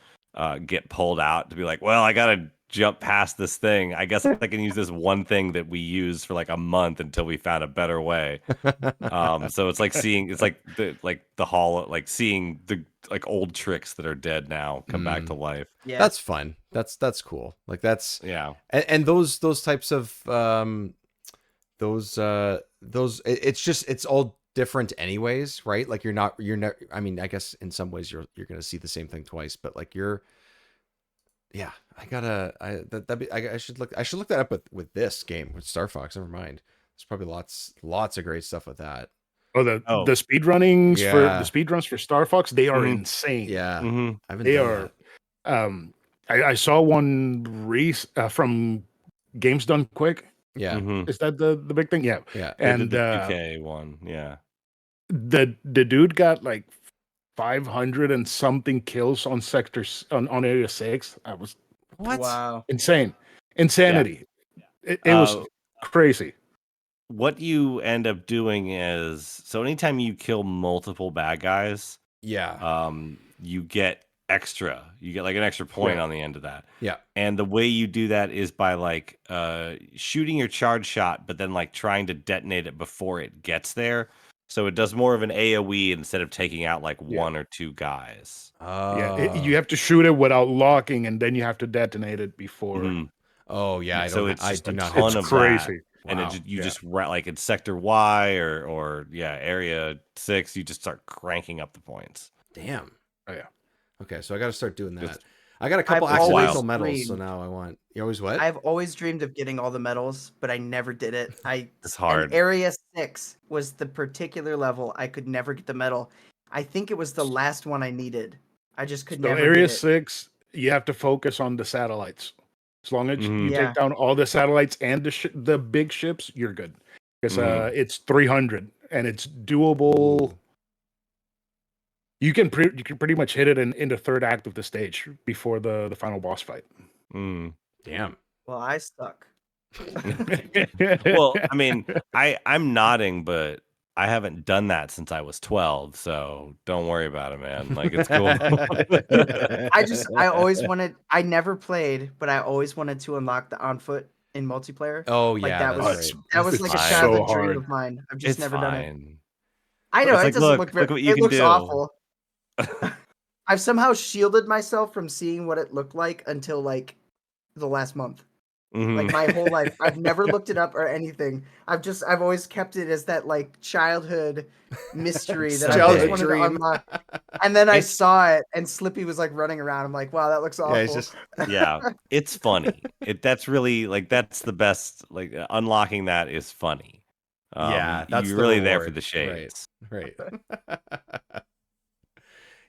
get pulled out to be well, I gotta jump past this thing. I guess I can use this one thing that we used for a month until we found a better way. So it's seeing the hall, seeing the old tricks that are dead now come back to life. Yeah. That's fun. That's cool. That's Yeah. and those types of it's all different anyways, right? You're not I mean, I guess in some ways you're going to see the same thing twice, but I should look that up with this game with Star Fox. Never mind. There's probably lots of great stuff with that. The speed runnings for Yeah. the speed runs for Star Fox, they are Mhm. insane. Yeah. Mhm. I haven't They done are. I saw one from Games Done Quick. Yeah. Mhm. Is that the big thing? Yeah. Yeah. They did And the 2K one. Yeah. the dude got like 500 and something kills on on area 6. I was What? Wow. insane. Insanity. It was Uh, crazy. what you end up doing is so anytime you kill multiple bad guys, Yeah. you get extra. You get like an extra point Yeah. on the end of that. Yeah. And the way you do that is by like shooting your charge shot, but then like trying to detonate it before it gets there. So it does more of an AoE instead of taking out like Yeah. one or two guys. Yeah, Oh. you have to shoot it without locking, and then you have to detonate it before. Mhm. Oh yeah. I So don't. it's I just do a not. ton It's of crazy. that. And Wow. you Yeah. just like in sector Y or area 6, you just start cranking up the points. Damn. Oh, yeah. Okay, so I got to start doing that. Just- I got a couple I've always accidental medals, so dreamed- now I want. You always what? I've always dreamed of getting all the medals, but I never did it. It's And hard. Area 6 was the particular level I could never get the medal. I think it was the last one I needed. I just could So never area get it. 6, you have to focus on the satellites. As long as Mhm. you Yeah. take down all the satellites and the big ships, you're good. Because Mhm. it's 300 and it's doable. You can pretty much hit it in the third act of the stage before the final boss fight. Mm. Damn. Well, I suck. Well, I mean, I'm nodding, but I haven't done that since I was 12, so don't worry about it, man. Like it's cool. I always wanted, I never played, but I always wanted to unlock the on foot in multiplayer. Oh Like yeah, that that's was right. that was It's like a fine. childhood So dream hard. of mine. I've just It's never done it. fine. I know It's it like, doesn't look, look very. look what you It can looks do. awful. I've somehow shielded myself from seeing what it looked like until like the last month. Like Mhm. my whole life, I've never looked it up or anything. I've always kept it as that like childhood mystery that I Childhood just wanted dream. to unlock. And then I It's- saw it, and Slippy was like running around. I'm like, wow, that looks awful. Yeah, he's just. Yeah, it's funny. That's really like that's the best. Like unlocking that is funny. Yeah, that's you're the really there for reward. the shades. Right.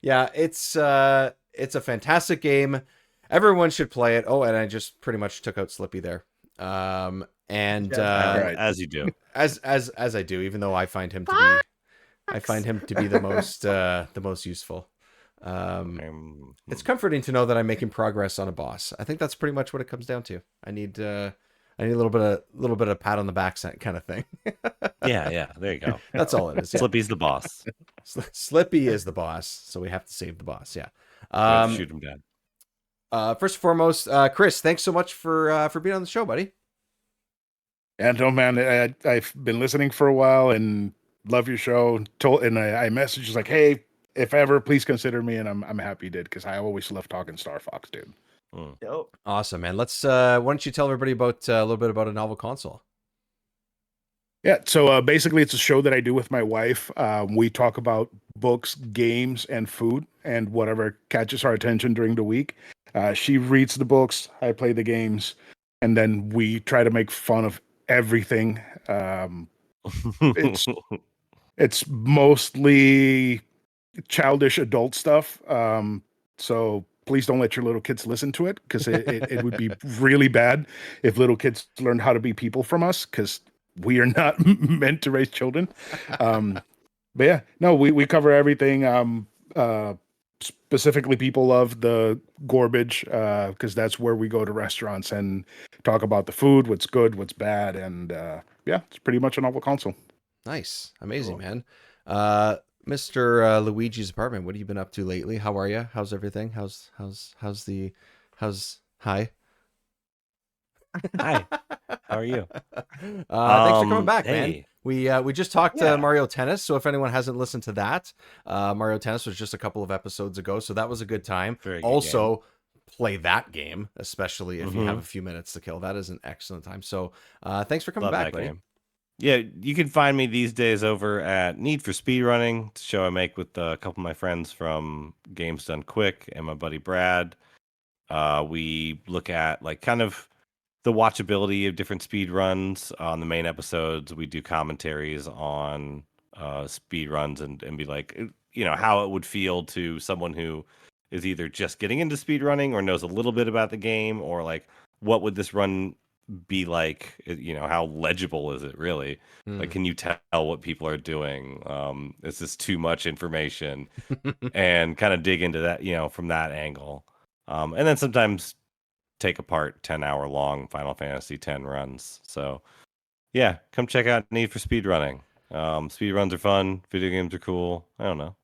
Yeah, it's a fantastic game. Everyone should play it. Oh, and I just pretty much took out Slippy there. And Yeah, right. As you do. as I do, even though I find him to be the most useful. It's comforting to know that I'm making progress on a boss. I think that's pretty much what it comes down to. I need a little bit of pat on the back kind of thing. Yeah. There you go. That's all it is. Yeah. Slippy's the boss. Slippy is the boss, so we have to save the boss. Yeah. We have to shoot him dead. First and foremost, Chris, thanks so much for being on the show, buddy. And no, man, I've been listening for a while and love your show. I messaged like, hey, if ever, please consider me, and I'm happy you did because I always love talking Star Fox, dude. Dope. Awesome, man. Let's why don't you tell everybody about a little bit about a novel console? Yeah, so basically, it's a show that I do with my wife. We talk about books, games, and food, and whatever catches our attention during the week. She reads the books, I play the games, and then we try to make fun of everything. It's mostly childish adult stuff. So please don't let your little kids listen to it because it would be really bad if little kids learned how to be people from us because we are not meant to raise children. But yeah, no, we cover everything. Specifically, people love the garbage because that's where we go to restaurants and talk about the food, what's good, what's bad, and yeah, it's pretty much a novel console. Nice, amazing, Cool. man. Mr. Luigi's apartment. What have you been up to lately? How are you? How's everything? How's hi? Hi. How are you? Thanks for coming back, man. hey. We just talked Yeah. Mario Tennis. So if anyone hasn't listened to that, Mario Tennis was just a couple of episodes ago. So that was a good time. Very good Also, play that game, especially if you have Mhm. a few minutes to kill. That is an excellent time. So thanks for coming Love back, that buddy. game. Yeah, you can find me these days over at Need for Speedrunning, it's a show I make with a couple of my friends from Games Done Quick and my buddy Brad. We look at like kind of the watchability of different speed runs on the main episodes. We do commentaries on speed runs and be like, how it would feel to someone who is either just getting into speed running or knows a little bit about the game, or like what would this run be like, how legible is it really? Like, can you tell what people are doing? Is this too much information? And kind of dig into that, from that angle. And then sometimes take apart 10-hour long Final Fantasy X runs. So yeah, come check out Need for Speed Running. Speed runs are fun. Video games are cool. I don't know.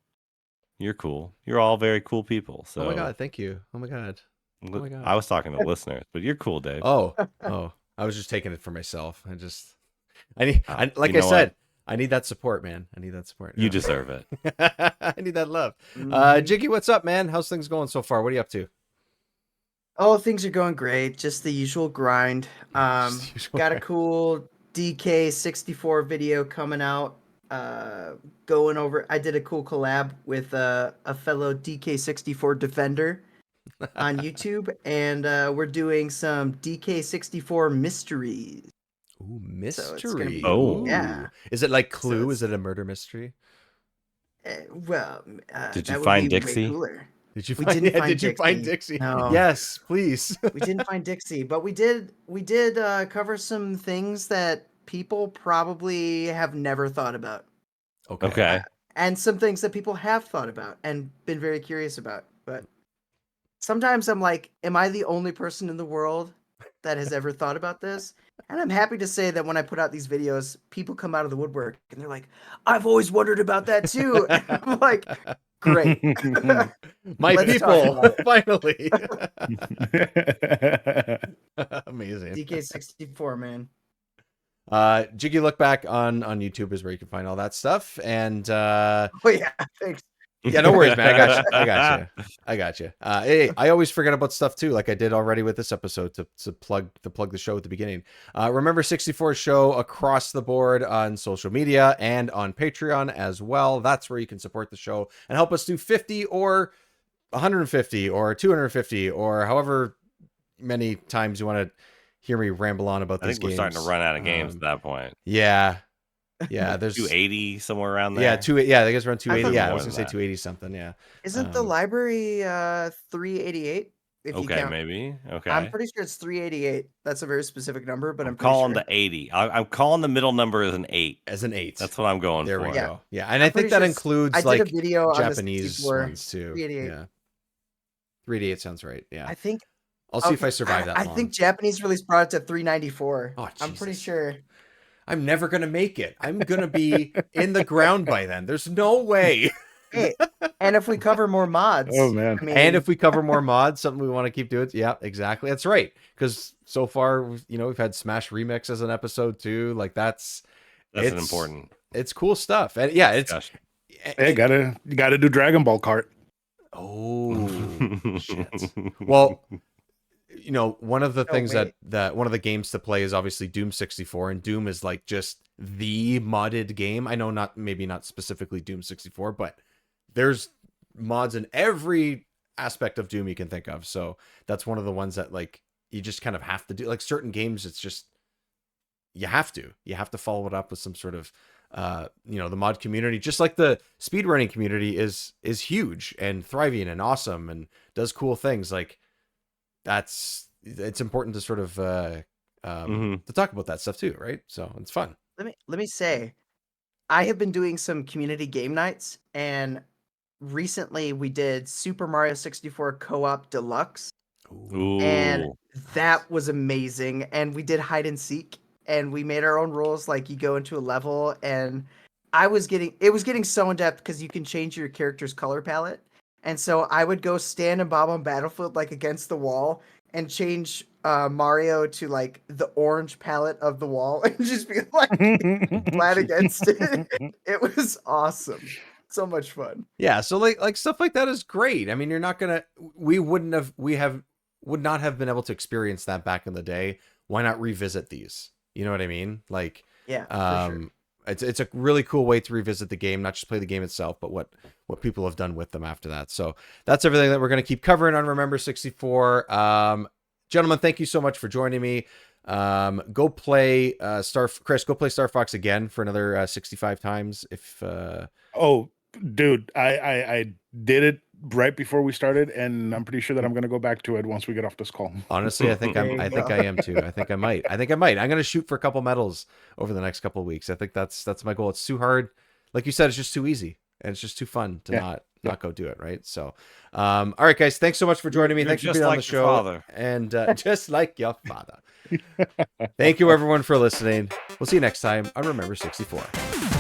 You're cool. You're all very cool people. So Oh my god, thank you. Oh my god. Oh my god. I was talking to listeners, but you're cool, Dave. Oh, I was just taking it for myself. Like I said, what? I need that support, man. I need that support. You deserve it. I need that love. Jiggy, what's up, man? How's things going so far? What are you up to? Oh, things are going great. Just the usual grind. Got a cool DK64 video coming out. Going over. I did a cool collab with a fellow DK64 defender on YouTube, and we're doing some DK64 mysteries. Ooh, So it's mystery. gonna be- Oh. yeah. Is it like Clue? it's- Is it a murder mystery? Well, Did that you would find be way Dixie? cooler. Did you We find? didn't Yeah, find did you find Dixie. Dixie? No. Yes, please. We didn't find Dixie, but we did cover some things that people probably have never thought about, Okay. and some things that people have thought about and been very curious about. But sometimes I'm like, am I the only person in the world that has ever thought about this? And I'm happy to say that when I put out these videos, people come out of the woodwork and they're like, I've always wondered about that too. And I'm like, great. My Let's people, talk finally. Amazing. DK64, man. Jiggy Look Back on YouTube is where you can find all that stuff. And Oh yeah, thanks. yeah, no worries, man. I got you. Hey, I always forget about stuff too, like I did already with this episode to plug the show at the beginning. Remember 64 show across the board on social media and on Patreon as well. That's where you can support the show and help us do 50 or 150 or 250 or however many times you want to hear me ramble on about I these think we're games. starting to run out of games at that point. Yeah. There's 280 somewhere around there. Yeah, I guess around 280. Yeah, I more was gonna say than that. 280 something. Yeah. Isn't the library 388? If you Okay, count. maybe. Okay. I'm pretty sure it's 388. That's a very specific number, but I'm pretty calling sure. the 80. I'm calling the middle number as an 8. As an 8. That's what I'm going There for. we Yeah. go. Yeah, and I I'm think pretty that sure includes I did like a video on the Japanese 64, ones too. 388. Yeah. 388 sounds right. Yeah. I think I'll see if okay, I survive that I long. think Japanese release brought it to 394. Oh, I'm pretty Jesus. sure. I'm never gonna make it. I'm gonna be in the ground by then. There's no way. Hey, and if we cover more mods, Oh, man. I mean, And if we cover more mods, something we want to keep doing. Yeah, exactly. That's right. Because so far, we've had Smash Remix as an episode too. Like That's it's important. It's cool stuff. And yeah, it's discussion. Hey, you gotta do Dragon Ball Kart. oh shit. Well, one of the things wait. that one of the games to play is obviously Doom 64, and Doom is like just the modded game. I know maybe not specifically Doom 64, but there's mods in every aspect of Doom you can think of. So that's one of the ones that like you just kind of have to do. Like certain games, it's just you have to follow it up with some sort of the mod community, just like the speedrunning community is huge and thriving and awesome and does cool things. Like it's important to sort of to talk about that stuff too, right? So it's fun. let me say, I have been doing some community game nights, and recently we did Super Mario 64 Co-op Deluxe, Ooh. and that was amazing. And we did hide and seek, and we made our own rules. Like you go into a level, and it was getting so in depth because you can change your character's color palette. And so I would go stand and bob on Battlefield like against the wall and change Mario to like the orange palette of the wall and just be like flat against it. It was awesome. So much fun. Yeah, so like stuff like that is great. I mean, we would not have been able to experience that back in the day. Why not revisit these? You know what I mean? Like, Yeah, for sure. It's a really cool way to revisit the game, not just play the game itself, but what people have done with them after that. So that's everything that we're going to keep covering on Remember 64. Gentlemen, thank you so much for joining me. Go play Chris, go play Star Fox again for another 65 times. If Oh, dude, I did it right before we started, and I'm pretty sure that I'm going to go back to it once we get off this call. Honestly, I think I am too. I think I might. I'm going to shoot for a couple medals over the next couple of weeks. I think that's my goal. It's too hard. Like you said, it's just too easy, and it's just too fun to not go do it, right? So, all right, guys, thanks so much for joining me. Thanks for being on the show. Father. And just like your father. Thank you, everyone, for listening. We'll see you next time on Remember 64.